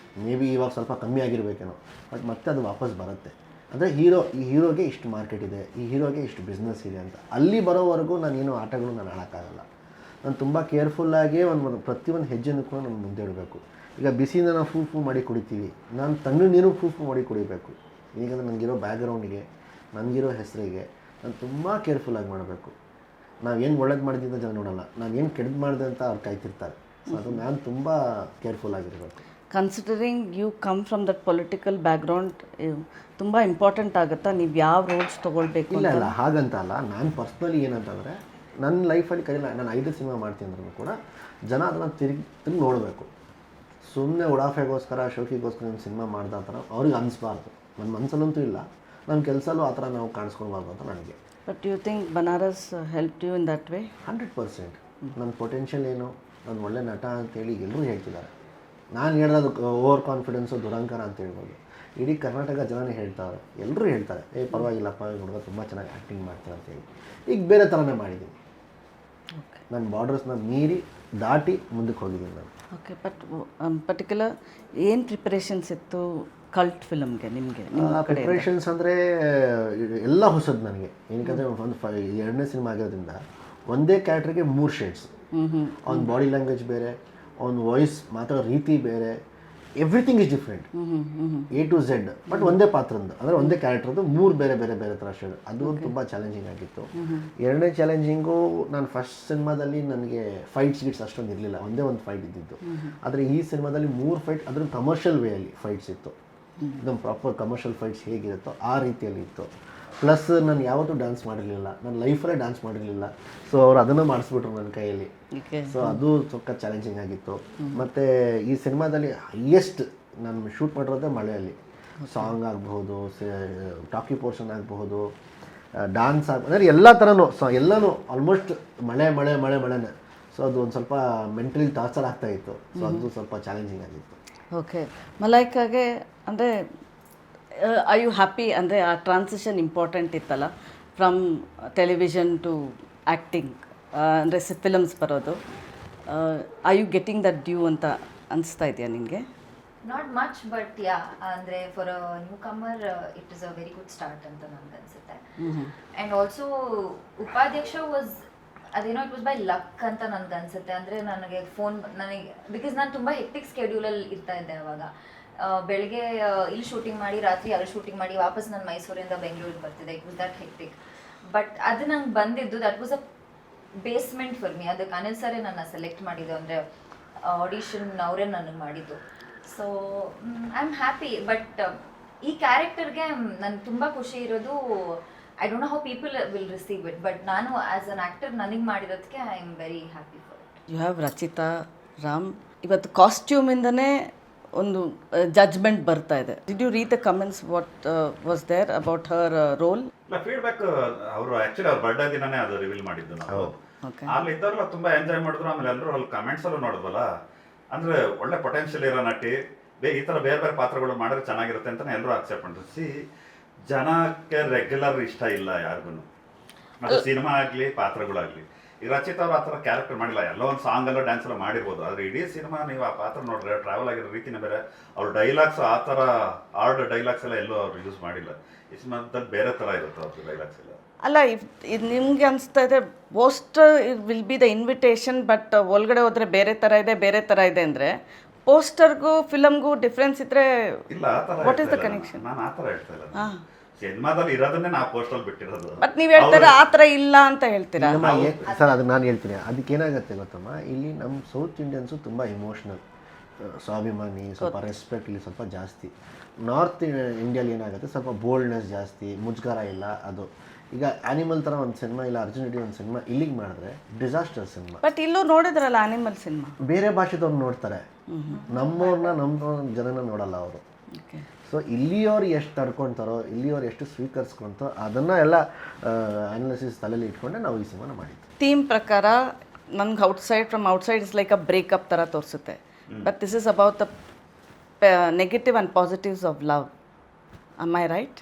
ಮೇ ಬಿ ಇವಾಗ ಸ್ವಲ್ಪ ಕಮ್ಮಿ ಆಗಿರಬೇಕೇನೋ, ಬಟ್ ಮತ್ತೆ ಅದು ವಾಪಸ್ ಬರುತ್ತೆ. ಅಂದರೆ ಈ ಹೀರೋಗೆ ಇಷ್ಟು ಮಾರ್ಕೆಟ್ ಇದೆ, ಈ ಹೀರೋಗೆ ಇಷ್ಟು ಬಿಸ್ನೆಸ್ ಇದೆ ಅಂತ ಅಲ್ಲಿ ಬರೋವರೆಗೂ ನಾನೇನು ಆಟಗಳು ನಾನು ಆಡೋಕ್ಕಾಗಲ್ಲ. ನಾನು ತುಂಬ ಕೇರ್ಫುಲ್ಲಾಗೇ ಪ್ರತಿಯೊಂದು ಹೆಜ್ಜೆನೂ ಕೂಡ ನಾನು ಮುಂದೆ ಇಡಬೇಕು. ಈಗ ಬಿಸಿನ ನಾವು ಫೂ ಮಾಡಿ ಕುಡಿತೀವಿ, ನಾನು ತಣ್ಣು ನೀರು ಫೂ ಮಾಡಿ ಕುಡಿಬೇಕು. ಈಗಂದ್ರೆ ನನಗಿರೋ ಬ್ಯಾಕ್ಗ್ರೌಂಡಿಗೆ, ನನಗಿರೋ ಹೆಸರಿಗೆ ನಾನು ತುಂಬ ಕೇರ್ಫುಲ್ಲಾಗಿ ಮಾಡಬೇಕು. ನಾವೇನು ಒಳ್ಳೇದು ಮಾಡಿದ್ವಿ ಅಂತ ಜನ ನೋಡೋಲ್ಲ, ನಾವೇನು ಕೆಡ್ದು ಮಾಡಿದೆ ಅಂತ ಅವ್ರು ಕಾಯ್ತಿರ್ತಾರೆ. ಸೊ ಅದು ನಾನು ತುಂಬ ಕೇರ್ಫುಲ್ಲಾಗಿರಬೇಕು. Considering you come from that political background ತುಂಬ ಇಂಪಾರ್ಟೆಂಟ್ ಆಗುತ್ತಾ ನೀವು ಯಾವ ರೋಲ್ಸ್ ತೊಗೊಳ್ಬೇಕು? ಇಲ್ಲ ಹಾಗಂತ ಅಲ್ಲ, ನಾನು ಪರ್ಸ್ನಲಿ ಏನಂತಂದರೆ ನನ್ನ ಲೈಫಲ್ಲಿ ನಾನು 5 ಸಿನಿಮಾ ಮಾಡ್ತೀನಿ ಅಂದ್ರೂ ಕೂಡ ಜನ ಅದನ್ನು ತಿರುಗಿ ನೋಡಬೇಕು. ಸುಮ್ಮನೆ ಉಡಾಫೆಗೋಸ್ಕರ ಶೋಕಿಗೋಸ್ಕರ ಒಂದು ಸಿನಿಮಾ ಮಾಡ್ದ ಆ ಥರ ಅವ್ರಿಗೆ ಅನಿಸ್ಬಾರ್ದು. ನನ್ನ ಮನಸ್ಸಲ್ಲಂತೂ ಇಲ್ಲ, ನಮ್ಮ ಕೆಲಸಲ್ಲೂ ಆ ಥರ ನಾವು ಕಾಣಿಸ್ಕೊಳ್ಬಾರ್ದು ಅಂತ ನನಗೆ. But you think Banaras help you in that way? 100%. ನನ್ನ ಪೊಟೆನ್ಷಿಯಲ್ ಏನು, ನಾನು ಒಳ್ಳೆ ನಟ ಅಂತೇಳಿ ಎಲ್ಲರೂ ಹೇಳ್ತಿದ್ದಾರೆ. ನಾನು ಹೇಳೋದು ಓವರ್ ಕಾನ್ಫಿಡೆನ್ಸು ದುರಂಕಾರ ಅಂತ ಹೇಳ್ಬೋದು. ಇಡೀ ಕರ್ನಾಟಕ ಜನನೇ ಹೇಳ್ತಾರೆ, ಎಲ್ಲರೂ ಹೇಳ್ತಾರೆ ಪರವಾಗಿಲ್ಲಪ್ಪ ಹುಡುಗ ತುಂಬ ಚೆನ್ನಾಗಿ ಆ್ಯಕ್ಟಿಂಗ್ ಮಾಡ್ತಾರೆ ಅಂತೇಳಿ. ಈಗ ಬೇರೆ ಥರನೇ ಮಾಡಿದ್ದೀನಿ. ನನ್ನ ಬಾರ್ಡರ್ಸ್ನ ಮೀರಿ ದಾಟಿ ಮುಂದಕ್ಕೆ ಹೋಗಿದ್ದೀನಿ ನಾನು. ಓಕೆ, ಬಟ್ ಪರ್ಟಿಕ್ಯುಲರ್ ಏನು ಪ್ರಿಪರೇಷನ್ಸ್ ಇತ್ತು ಕಲ್ಟ್ ಫಿಲಮ್ಗೆ ನಿಮಗೆ? ಪ್ರಿಪ್ರೇಷನ್ಸ್ ಅಂದರೆ ಎಲ್ಲ ಹೊಸದು ನನಗೆ. ಏನಕ್ಕಂದರೆ ಒಂದು 2ನೇ ಸಿನಿಮಾ ಆಗಿರೋದ್ರಿಂದ ಒಂದೇ ಕ್ಯಾರೆಕ್ಟ್ರಿಗೆ 3 ಶೇಡ್ಸ್. ಅವ್ನ ಬಾಡಿ ಲ್ಯಾಂಗ್ವೇಜ್ ಬೇರೆ, ಅವ್ನ ವಾಯ್ಸ್ ಮಾತಾಡೋ ರೀತಿ ಬೇರೆ, everything is different A to Z. But ಒಂದೇ ಪಾತ್ರದ ಅಂದರೆ ಒಂದೇ ಕ್ಯಾರೆಕ್ಟರ್ದು 3 ಬೇರೆ ಬೇರೆ ಬೇರೆ ಥರ ಶೇಡ್. ಅದು ತುಂಬ ಚಾಲೆಂಜಿಂಗ್ ಆಗಿತ್ತು. 2ನೇ ಚಾಲೆಂಜಿಂಗು, ನಾನು ಫಸ್ಟ್ ಸಿನಿಮಾದಲ್ಲಿ ನನಗೆ ಫೈಟ್ಸ್ ಗಿಟ್ಸ್ ಅಷ್ಟೊಂದು ಇರಲಿಲ್ಲ, ಒಂದೇ ಒಂದು ಫೈಟ್ ಇದ್ದಿದ್ದು. ಆದರೆ ಈ ಸಿನಿಮಾದಲ್ಲಿ 3 ಫೈಟ್, ಅದ್ರ ಕಮರ್ಷಿಯಲ್ ವೇಯಲ್ಲಿ ಫೈಟ್ಸ್ ಇತ್ತು. ನಮ್ಮ ಪ್ರಾಪರ್ ಕಮರ್ಷಿಯಲ್ ಫೈಟ್ಸ್ ಹೇಗಿರುತ್ತೋ ಆ ರೀತಿಯಲ್ಲಿ ಇತ್ತು. ಪ್ಲಸ್ ನಾನು ಯಾವತ್ತೂ ಡ್ಯಾನ್ಸ್ ಮಾಡಿರಲಿಲ್ಲ, ನನ್ನ ಲೈಫಲ್ಲೇ ಡ್ಯಾನ್ಸ್ ಮಾಡಿರಲಿಲ್ಲ. ಸೊ ಅವ್ರು ಅದನ್ನು ಮಾಡಿಸ್ಬಿಟ್ರು ನನ್ನ ಕೈಯಲ್ಲಿ. ಸೊ ಅದು ಸ್ವಲ್ಪ ಚಾಲೆಂಜಿಂಗ್ ಆಗಿತ್ತು. ಮತ್ತು ಈ ಸಿನಿಮಾದಲ್ಲಿ ಹೈಯೆಸ್ಟ್ ನಾನು ಶೂಟ್ ಮಾಡಿರೋದೇ ಮಳೆಯಲ್ಲಿ. ಸಾಂಗ್ ಆಗಬಹುದು, ಟಾಕಿ ಪೋರ್ಷನ್ ಆಗಬಹುದು, ಡ್ಯಾನ್ಸ್ ಅಂದರೆ ಎಲ್ಲ ಥರನೂ. ಸೊ ಎಲ್ಲನೂ ಆಲ್ಮೋಸ್ಟ್ ಮಳೆನೇ. ಸೊ ಅದು ಒಂದು ಸ್ವಲ್ಪ ಮೆಂಟಲಿ ಟಾರ್ಚರ್ ಆಗ್ತಾಯಿತ್ತು. ಸೊ ಅದು ಸ್ವಲ್ಪ ಚಾಲೆಂಜಿಂಗ್ ಆಗಿತ್ತು. ಓಕೆ, ಮಲೈಕಾಗೆ ಅಂದರೆ ಐ ಯು ಹ್ಯಾಪಿ? ಅಂದರೆ ಆ ಟ್ರಾನ್ಸಿಷನ್ ಇಂಪಾರ್ಟೆಂಟ್ ಇತ್ತಲ್ಲ, ಫ್ರಮ್ ಟೆಲಿವಿಷನ್ ಟು ಆ್ಯಕ್ಟಿಂಗ್, ಅಂದರೆ ಫಿಲಮ್ಸ್ ಬರೋದು. I you getting that due ಅಂತ ಅನಿಸ್ತಾ ಇದೆಯಾ ನಿನಗೆ? ನಾಟ್ ಮಚ್, ಬಟ್ ಯಾ, ಅಂದರೆ for a newcomer it is a very good start ಅಂತ ನನಗೆ ಅನಿಸುತ್ತೆ. ಆ್ಯಂಡ್ ಆಲ್ಸೋ ಉಪಾಧ್ಯಕ್ಷ ವಾಸ್ ಅದೇನೋ ಇಟ್ ವಾಸ್ ಬೈ ಲಕ್ ಅಂತ ನನಗೆ ಅನಿಸುತ್ತೆ. ಅಂದರೆ ನನಗೆ ಬಿಕಾಸ್ ನಾನು ತುಂಬ ಹೆಕ್ಟಿಕ್ ಸ್ಕೆಡ್ಯೂಲಲ್ಲಿ ಇರ್ತಾ ಇದ್ದೆ ಅವಾಗ. ಬೆಳಗ್ಗೆ ಇಲ್ಲಿ ಶೂಟಿಂಗ್ ಮಾಡಿ, ರಾತ್ರಿ ಅಲ್ಲಿ ಶೂಟಿಂಗ್ ಮಾಡಿ, ವಾಪಸ್ ನಾನು ಮೈಸೂರಿಂದ ಬೆಂಗಳೂರಿಗೆ ಬರ್ತಿದ್ದೆ. It was that hectic. But ಅದು ನಂಗೆ ಬಂದಿದ್ದು, that was a basement for me. ಅದಕ್ಕೆ ಅನಿಲ್ ಸರೇ ನನ್ನ ಸೆಲೆಕ್ಟ್ ಮಾಡಿದ್ದು, ಅಂದರೆ ಆಡಿಷನ್ ಅವರೇ ನನಗೆ ಮಾಡಿದ್ದು. So I am happy. But ಈ ಕ್ಯಾರೆಕ್ಟರ್ಗೆ ನನಗೆ ತುಂಬ ಖುಷಿ ಇರೋದು, I don't know how people will receive it, but ನಾನು ಆ್ಯಸ್ ಅನ್ ಆ್ಯಕ್ಟರ್ ನನಗೆ ಮಾಡಿರೋದಕ್ಕೆ I am very happy for it. You have Rachita Ram. ಇವತ್ತು ಕಾಸ್ಟ್ಯೂಮಿಂದನೇ ಒಂದು ಜಡ್ಜ್ಮೆಂಟ್ ಬರ್ತಾ ಇದೆ. Did you read the comments what was there about her role? ಇಲ್ಲ, feedback ಅವರು ಆ್ಯಕ್ಚುಲಿ ಅವ್ರ ಬರ್ಡೇ ದಿನನೇ ಅದು ರಿವೀಲ್ ಮಾಡಿದ್ದು ನಾವು. ಅಲ್ಲಿ ಇದ್ದವ್ರೆಲ್ಲ ತುಂಬ ಎಂಜಾಯ್ ಮಾಡಿದ್ರು. ಆಮೇಲೆ ಎಲ್ಲರೂ ಅಲ್ಲಿ ಕಮೆಂಟ್ಸ್ ಅಲ್ಲೂ ನೋಡಿದ್ವಲ್ಲ, ಅಂದರೆ ಒಳ್ಳೆ ಪೊಟೆನ್ಷಿಯಲ್ ಇರೋ ನಟಿ, ಈ ಥರ ಬೇರೆ ಬೇರೆ ಪಾತ್ರಗಳು ಮಾಡಿದ್ರೆ ಚೆನ್ನಾಗಿರುತ್ತೆ ಅಂತಲೇ ಎಲ್ಲರೂ ಅಕ್ಸೆಪ್ಟ್ ಮಾಡಿದ್ರು. ಜನಕ್ಕೆ ರೆಗ್ಯುಲರ್ ಇಷ್ಟ ಇಲ್ಲ ಯಾರಿಗೂ, ಮತ್ತು ಸಿನಿಮಾ ಆಗಲಿ ಪಾತ್ರಗಳಾಗಲಿ. ಈ ರಚಿತಾ ಅವ್ರು ಆ ಥರ ಕ್ಯಾರೆಕ್ಟರ್ ಮಾಡಿಲ್ಲ. ಎಲ್ಲೋ ಒಂದು ಸಾಂಗಲ್ಲೋ ಡ್ಯಾನ್ಸ್ ಎಲ್ಲ ಮಾಡಿರ್ಬೋದು, ಆದರೆ ಇಡೀ ಸಿನಿಮಾ ನೀವು ಆ ಪಾತ್ರ ನೋಡಿದ್ರೆ ಟ್ರಾವೆಲ್ ಆಗಿರೋ ರೀತಿನೇ ಬೇರೆ. ಅವ್ರ ಡೈಲಾಗ್ಸ್ ಆ ಥರ ಹಾರ್ಡ್ ಡೈಲಾಗ್ಸ್ ಎಲ್ಲ ಎಲ್ಲೂ ಅವ್ರು ಯೂಸ್ ಮಾಡಿಲ್ಲ. ಈ ಸಿನಿಮಾದಲ್ಲಿ ಬೇರೆ ಥರ ಇರುತ್ತೆ ಅವ್ರದ್ದು ಡೈಲಾಗ್ಸ್ ಎಲ್ಲ. ಅಲ್ಲ, ಇದು ನಿಮಗೆ ಅನಿಸ್ತಾ ಇದೆ poster will be the invitation, but ಒಳಗಡೆ ಹೋದರೆ ಬೇರೆ ಥರ ಇದೆ ಅಂದರೆ ಪೋಸ್ಟರ್ಗೂ ಫಿಲಮ್ಗೂ ಡಿಫ್ರೆನ್ಸ್ ಇದ್ರೆ ಇಲ್ಲ, ಆ ಥರ ವಾಟ್ ಇಸ್ ದ ಕನೆಕ್ಷನ್? ನಾನು ಆ ಥರ ಹೇಳ್ತಾ ಇಲ್ಲ. ಸಿನಿಮಾದಲ್ಲಿ ಇರೋದನ್ನೇ ನಾವು ಪೋಸ್ಟಲ್ಲಿ ಬಿಟ್ಟಿರೋದು. ಬಟ್ ನೀವು ಹೇಳ್ತೀರಾ ಆ ಥರ ಇಲ್ಲ ಅಂತ ಹೇಳ್ತೀರಾ? ಸರ್ ಅದು ನಾನು ಹೇಳ್ತೀನಿ. ಅದಕ್ಕೆ ಏನಾಗುತ್ತೆ ಗೊತ್ತಮ್ಮ, ಇಲ್ಲಿ ನಮ್ಮ ಸೌತ್ ಇಂಡಿಯನ್ಸು ತುಂಬ ಇಮೋಷ್ನಲ್, ಸ್ವಾಭಿಮಾನಿ, ಸ್ವಲ್ಪ ರೆಸ್ಪೆಕ್ಟ್ ಇಲ್ಲಿ ಸ್ವಲ್ಪ ಜಾಸ್ತಿ. ನಾರ್ತ್ ಇಂಡಿಯಲ್ಲಿ ಏನಾಗುತ್ತೆ, ಸ್ವಲ್ಪ ಬೋಲ್ಡ್ನೆಸ್ ಜಾಸ್ತಿ, ಮುಜುಗರ ಇಲ್ಲ. ಅದು ಈಗ ಆ್ಯನಿಮಲ್ ಥರ ಒಂದು ಸಿನಿಮಾ ಇಲ್ಲ ಅರ್ಜುನ್ ರೆಡ್ಡಿ ಒಂದು ಸಿನಿಮಾ ಇಲ್ಲಿಗೆ ಮಾಡಿದ್ರೆ ಡಿಸಾಸ್ಟರ್ ಸಿನಿಮಾ. ಬಟ್ ಇಲ್ಲೂ ನೋಡಿದ್ರಲ್ಲ ಆನಿಮಲ್ ಸಿನಿಮಾ, ಬೇರೆ ಭಾಷೆದವ್ರು ನೋಡ್ತಾರೆ, ನಮ್ಮ ಜನನ ನೋಡಲ್ಲ ಅವರು. ಸೊ ಇಲ್ಲಿಯವ್ರು ಎಷ್ಟು ತಡ್ಕೊತಾರೋ, ಇಲ್ಲಿಯವ್ರು ಎಷ್ಟು ಸ್ವೀಕರಿಸ್ಕೊಂತಾರೋ ಅದನ್ನು ಎಲ್ಲ ಅನಾಲಿಸಿಸ್ ತಲೆಯಲ್ಲಿ ಇಟ್ಕೊಂಡೆ ನಾವು ಈ ಸಿನಿಮಾನ ಮಾಡಿದ್ವಿ. ಥೀಮ್ ಪ್ರಕಾರ ನನಗೆ from outside is like a breakup ಥರ ತೋರಿಸುತ್ತೆ. But this is about the negative and positives of love. Am I right?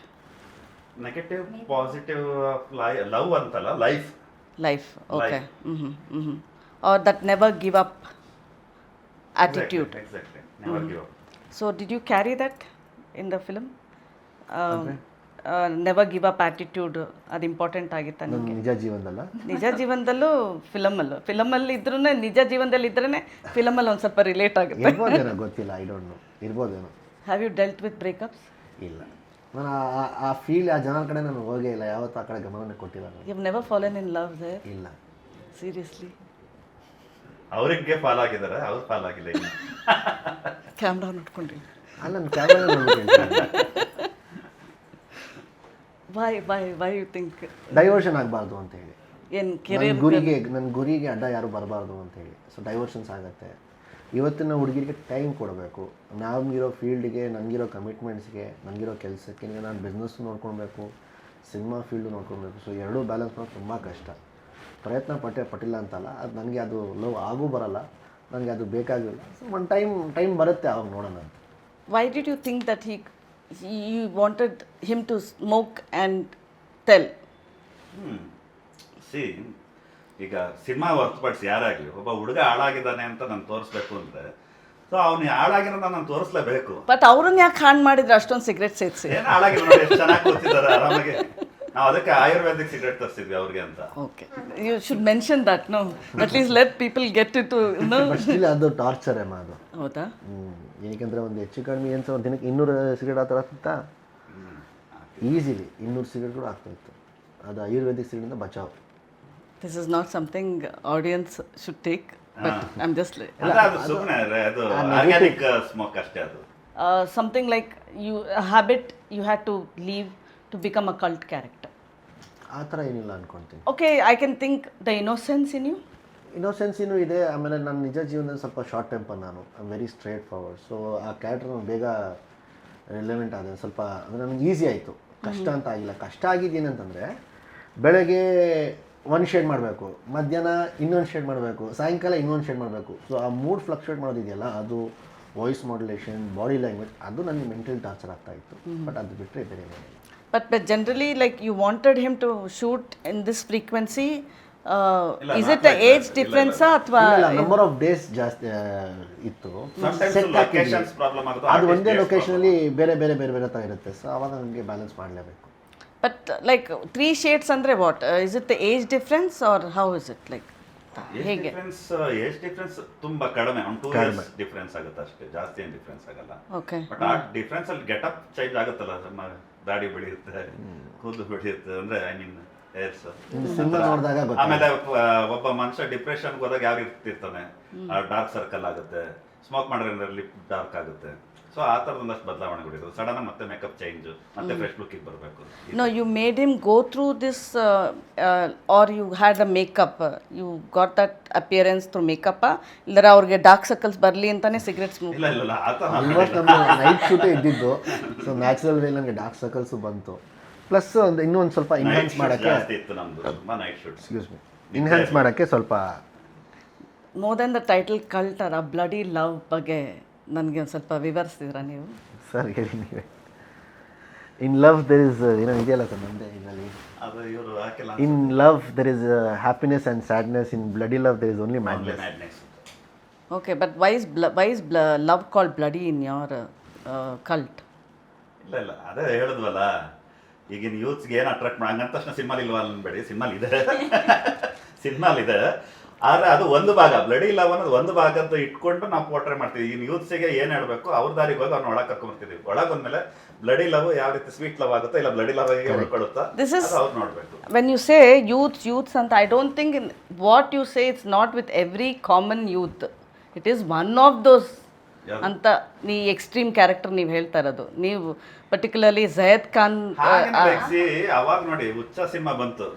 Negative positive love ಅಂತಲ್ಲ, life. Okay. Or that never give up attitude. Exactly. Never give up. So did you carry that in the film? Never give up attitude ಅದು important ಆಗಿತ್ತ ನಿಮಗೆ? ನಿಜ ಜೀವನದಲ್ಲ, ನಿಜ ಜೀವನದಲ್ಲೂ ಫಿಲಮಲ್ಲಿ ಇದ್ರೂ ನಿಜ ಜೀವನದಲ್ಲಿ ಇದ್ರೇ ಫಿಲಮಲ್ಲಿ ಒಂದು ಸ್ವಲ್ಪ ರಿಲೇಟ್ ಆಗುತ್ತೆ. ಇರ್ಬೋದೇನೋ, ಗೊತ್ತಿಲ್ಲ, ಐ ಡೋಂಟ್ ನೋ, ಇರ್ಬೋದೇನೋ. Have you dealt with breakups? ಇಲ್ಲ, ನಾನು ಆ ಫೀಲ್ ಆ ಜನರ ಕಡೆ ನಾನು ಹೋಗೇ ಇಲ್ಲ, ಯಾವತ್ತೂ ಆ ಕಡೆ ಗಮನನೇ ಕೊಟ್ಟಿಲ್ಲ. You have never fallen in love there? ಇಲ್ಲ. ಸೀರಿಯಸ್ಲಿ? ಅವರಿಗೆ ಫಾಲ್ ಆಗಿದ್ದಾರೆ, ಅವ್ರು ಫಾಲ್ ಆಗಿಲ್ಲ. ಕ್ಯಾಮ್ರಾ ನೋಡ್ಕೊಂಡ್ರಿ? ಅಲ್ಲ, ನನ್ನ camera why you think diversion ಆಗಬಾರ್ದು ಅಂತ ಹೇಳಿ, ಏನು ನನ್ನ ಗುರಿಗೆ ಅಡ್ಡ ಯಾರು ಬರಬಾರ್ದು ಅಂತ ಹೇಳಿ. ಸೊ ಡೈವರ್ಷನ್ಸ್ ಆಗುತ್ತೆ. ಇವತ್ತಿನ ಹುಡುಗಿರಿಗೆ ಟೈಮ್ ಕೊಡಬೇಕು. ನಮಗಿರೋ ಫೀಲ್ಡ್ಗೆ, ನನಗಿರೋ ಕಮಿಟ್ಮೆಂಟ್ಸ್ಗೆ, ನನಗಿರೋ ಕೆಲಸಕ್ಕೆ ನಾನು ಬಿಸ್ನೆಸ್ ನೋಡ್ಕೊಳ್ಬೇಕು, ಸಿನಿಮಾ ಫೀಲ್ಡು ನೋಡ್ಕೊಳ್ಬೇಕು. ಸೊ ಎರಡೂ ಬ್ಯಾಲೆನ್ಸ್ ಮಾಡೋದು ತುಂಬ ಕಷ್ಟ. ಪ್ರಯತ್ನ ಪಟ್ಟಿಲ್ಲ ಅಂತಲ್ಲ, ಅದು ನನಗೆ ಅದು ಲವ್ ಆಗೂ ಬರಲ್ಲ, ನನಗೆ ಅದು ಬೇಕಾಗಿಲ್ಲ. ಸೊ ಒಂದು ಟೈಮ್ ಬರುತ್ತೆ, ಅವಾಗ ನೋಡೋಣ ಅಂತ. Why did you think that you wanted him to smoke and tell? C ಈಗ ಸಿನಿಮಾ ಹೊರತುಪಡಿಸಿ ಯಾರಾಗಲಿ ಒಬ್ಬ ಹುಡುಗ ಹಾಳಾಗಿದ್ದಾನೆ ಅಂತ ನಾನು ತೋರಿಸ್ಬೇಕು ಅಂದರೆ ಸೊ ಅವ್ನು ಹಾಳಾಗಿರೋದ ನಾನು ತೋರಿಸ್ಲೇಬೇಕು. ಬಟ್ ಅವ್ರನ್ನ ಯಾಕೆ ಹಾಳು ಮಾಡಿದ್ರೆ ಅಷ್ಟೊಂದು ಸಿಗರೇಟ್ ಸೇರಿಸಿ? ಏನು ಹಾಳಾಗಿರೋ ನೋಡಿ, ಎಷ್ಟು ಚೆನ್ನಾಗಿ ಕೂತಿದ್ದಾರೆ ಆರಾಮಾಗಿ. ನಾವು ಅದಕ್ಕೆ ಆಯುರ್ವೇದಿಕ್ ಸಿಗರೇಟ್ ತರಿಸಿದ್ವಿ ಅವ್ರಿಗೆ ಅಂತ. Okay, you should mention that. No, at least let people get it to know. But still ಅದು ಟಾರ್ಚರ್ ಅಮ್ಮ ಅದು. ಹೌದಾ? ಏಕೆಂದರೆ ಒಂದು ಹೆಚ್ಚು ಕಡಿಮೆ ಏನು ಒಂದು ದಿನಕ್ಕೆ 200 ಸಿಗರೇಟ್ ಆ ಥರ ಆಗ್ತಾ ಈಸಿಲಿ 200 ಸಿಗರೇಟ್ ಕೂಡ ಆಗ್ತಾಯಿತ್ತು. ಅದು ಆಯುರ್ವೇದಿಕ್ ಸಿಗರೇಟಿಂದ ಬಚಾವ್. This is not something audience should take, but I'm just ಅಂದ್ರೆ ಅದು ಸುಮ್ಮನೆ ಅದು ಆರ್ಗ್ಯಾನಿಕ್ ಸ್ಮೋಕ್ ಅಷ್ಟೇ. ಅದು something like a habit you had to leave to become a cult character. ಆ ಥರ ಏನಿಲ್ಲ ಅಂದ್ಕೊಳ್ತೀನಿ. Okay, I can think the innocence in you. Innocence ಇನ್ನೂ ಇದೆ. ಆಮೇಲೆ ನನ್ನ ನಿಜ ಜೀವನದಲ್ಲಿ ಸ್ವಲ್ಪ ಶಾರ್ಟ್ ಟೆಂಪರ್ ನಾನು. I am very straight forward. So ಆ ಕ್ಯಾರೆಕ್ಟರ್ ಬೇಗ ರಿಲೆವೆಂಟ್ ಆದ. ಸ್ವಲ್ಪ ಅಂದರೆ ನನಗೆ ಈಸಿ ಆಯಿತು, ಕಷ್ಟ ಅಂತ ಆಗಿಲ್ಲ. ಕಷ್ಟ ಆಗಿದ್ದೇನಂತಂದರೆ ಬೆಳಗ್ಗೆ ಒಂದು ಶೇಡ್ ಮಾಡಬೇಕು, ಮಧ್ಯಾಹ್ನ ಇನ್ನೊಂದು ಶೇಡ್ ಮಾಡಬೇಕು, ಸಾಯಂಕಾಲ ಇನ್ನೊಂದು ಶೇಡ್ ಮಾಡಬೇಕು. ಸೊ ಆ ಮೂಡ್ ಫ್ಲಕ್ಚುಯೇಟ್ ಮಾಡೋದಿದೆಯಲ್ಲ, ಅದು ವಾಯ್ಸ್ ಮಾಡ್ಯುಲೇಷನ್, ಬಾಡಿ ಲ್ಯಾಂಗ್ವೇಜ್, ಅದು ನನಗೆ ಮೆಂಟಲ್ ಟಾರ್ಚರ್ ಆಗ್ತಾಯಿತ್ತು. ಬಟ್ ಅದು ಬಿಟ್ಟರೆ ಬೇರೆ ಏನಿಲ್ಲ. But generally, like you wanted him to shoot in this frequency. Is it the age difference ಅಥವಾ ನಂಬರ್ ಆಫ್ ಡೇಸ್ ಜಾಸ್ತಿ ಇತ್ತು. ಲೊಕೇಶನ್ಸ್ ಪ್ರಾಬ್ಲಮ್ ಆಗುತ್ತೆ. ಅದು ಒಂದೇ ಲೊಕೇಶನಲ್ಲಿ ಬೇರೆ ಥರ ಇರುತ್ತೆ. ಸೊ ಅವಾಗ ನನಗೆ ಬ್ಯಾಲೆನ್ಸ್ ಮಾಡಲೇಬೇಕು. But like 3 shades andre what? Is it the age difference or how is it like? ಹೇಗೆ? ಏಜ್ ಡಿಫ್ರೆನ್ಸ್ ತುಂಬಾ ಕಡಿಮೆ, ಒಂದು 2 years ಡಿಫ್ರೆನ್ಸ್ ಆಗುತ್ತೆ ಅಷ್ಟೇ, ಜಾಸ್ತಿ ಏನು ಡಿಫ್ರೆನ್ಸ್ ಆಗಲ್ಲ. Okay. ಬಟ್ ಆ ಡಿಫ್ರೆನ್ಸ್ ಅಲ್ಲಿ ಗೆಟಪ್ ಚೇಂಜ್ ಆಗುತ್ತಲ್ಲ, ದಾಡಿ ಬೆಳೆಯುತ್ತೆ, ಕೂದಲು ಬೆಳೆಯುತ್ತೆ, ಅಂದ್ರೆ ಐ ಮೀನ್ ಹೇರ್ಸ್. ಸಿನಿಮಾ ನೋಡಿದಾಗ ಆಮೇಲೆ ಒಬ್ಬ ಮನುಷ್ಯ ಡಿಪ್ರೆಷನ್ಗೆ ಹೋದಾಗ ಯಾವ ಇರ್ತಿರ್ತಾನೆ, ಡಾರ್ಕ್ ಸರ್ಕಲ್ ಆಗುತ್ತೆ, ಸ್ಮೋಕ್ ಮಾಡಿದ್ರೆ ಲಿಪ್ ಡಾರ್ಕ್ ಆಗುತ್ತೆ. ಸೊ ಆ ಥರದ ಒಂದಷ್ಟು ಬದಲಾವಣೆಗಳಿರೋದು. ಸಡನ್ ಮತ್ತೆ ಮೇಕಪ್ ಚೇಂಜ್, ಮತ್ತೆ ಫ್ರೆಶ್ ಲುಕ್ಕಿಗೆ ಬರಬೇಕು. No, you made him go through this or you had a makeup. You got that appearance through makeup. ಇಲ್ಲರ ಅವ್ರಿಗೆ ಡಾರ್ಕ್ ಸರ್ಕಲ್ಸ್ ಬರಲಿ ಅಂತಾನೆ ಸಿಗರೇಟ್ ಸ್ಮೋಕ್? ಇಲ್ಲ ಆ ಥರ ಆಲ್ಮೋಸ್ಟ್ ನಮ್ಮ ನೈಟ್ ಶೂಟೇ ಇದ್ದಿದ್ದು. ಸೊ ನ್ಯಾಚುರಲ್ ವೇ ನನಗೆ ಡಾರ್ಕ್ ಸರ್ಕಲ್ಸು ಬಂತು. ಪ್ಲಸ್ ಇನ್ನೊಂದು ಸ್ವಲ್ಪ ಇನ್ಹ್ಯಾನ್ಸ್ ಮಾಡೋಕ್ಕೆ ಜಾಸ್ತಿ ಇತ್ತು ನಮ್ಮದು, ತುಂಬ ನೈಟ್ ಶೂಟ್. ಎಕ್ಸ್ಕ್ಯೂಸ್ ಮೀ, ಇನ್ಹ್ಯಾನ್ಸ್ ಮಾಡೋಕ್ಕೆ ಸ್ವಲ್ಪ. ಮೋರ್ ದೆನ್ ದ ಟೈಟಲ್ ಕಲ್ಟರ್, ಆ ಬ್ಲಡಿ ಲವ್ ಬಗ್ಗೆ ನನಗೆ ಒಂದು ಸ್ವಲ್ಪ ವಿವರಿಸ್ತಿದ್ರಾ ನೀವು? ಸರ್ ಹೇಳಿ ನೀವೇ. ಇನ್ ಲವ್ ದೆರ್ ಇಸ್ ಏನೋ ಇದೆಯಲ್ಲ ಸರ್ ನಮ್ಮದೇ ಇದರಲ್ಲಿ. ಅದು ಇವರು ಹಾಕಿಲ್ಲ. In love there is happiness and sadness. In bloody love there is only madness. Okay, but why is love called bloody in your cult? ಇಲ್ಲ ಅದೇ ಹೇಳಿದ್ವಲ್ಲ, ಈಗಿನ ಯೂತ್ಸ್ಗೆ ಏನು ಅಟ್ರಾಕ್ಟ್ ಹಂಗಂತ ತಕ್ಷಣ ಸಿನಿಮಾಲ್ ಇಲ್ವಾ ಅನ್ಬೇಡಿ, ಸಿನಿಮಾಲ್ ಇದೆ. ಆದರೆ ಅದು ಒಂದು ಭಾಗ, ಬ್ಲಡಿ ಲವ್ ಅನ್ನೋದು ಒಂದು ಭಾಗ ಅಂತ ಇಟ್ಕೊಂಡು ನಾವು ಪೋರ್ಟ್ರೇ ಮಾಡ್ತೀವಿ. ಈಗಿನ ಯೂತ್ಸಿಗೆ ಏನು ಹೇಳಬೇಕು, ಅವ್ರ ದಾರಿಗೆ ಹೋಗಿ ಅವ್ರನ್ನ ಒಳಗೆ ಕರ್ಕೊಂಡ್ಬರ್ತೀವಿ. ಒಳಗೆ ಬಂದಮೇಲೆ ಬ್ಲಡಿ ಲವ್ ಯಾವ ರೀತಿ ಸ್ವೀಟ್ ಲವ್ ಆಗುತ್ತೋ, ಇಲ್ಲ ಬ್ಲಡಿ ಲವ್ ಹೇಗೆ ಉಳ್ಕೊಳ್ಳುತ್ತಾ, ಅವ್ರು ನೋಡಬೇಕು. When you say youths ಅಂತ, I don't think in what you say it's not with every common youth. It is one of those ಅಂತ ನೀ ಎಕ್ಸ್ಟ್ರೀಮ್ ಕ್ಯಾರೆಕ್ಟರ್ ನೀವು ಹೇಳ್ತಾ ಇರೋದು. ನೀವು ಪರ್ಟಿಕ್ಯುಲರ್ಲಿ ಜಯದ್ ಖಾನ್ ಅವಾಗ ನೋಡಿ ಹುಚ್ಚ ಸಿನಿಮಾ ಬಂತು,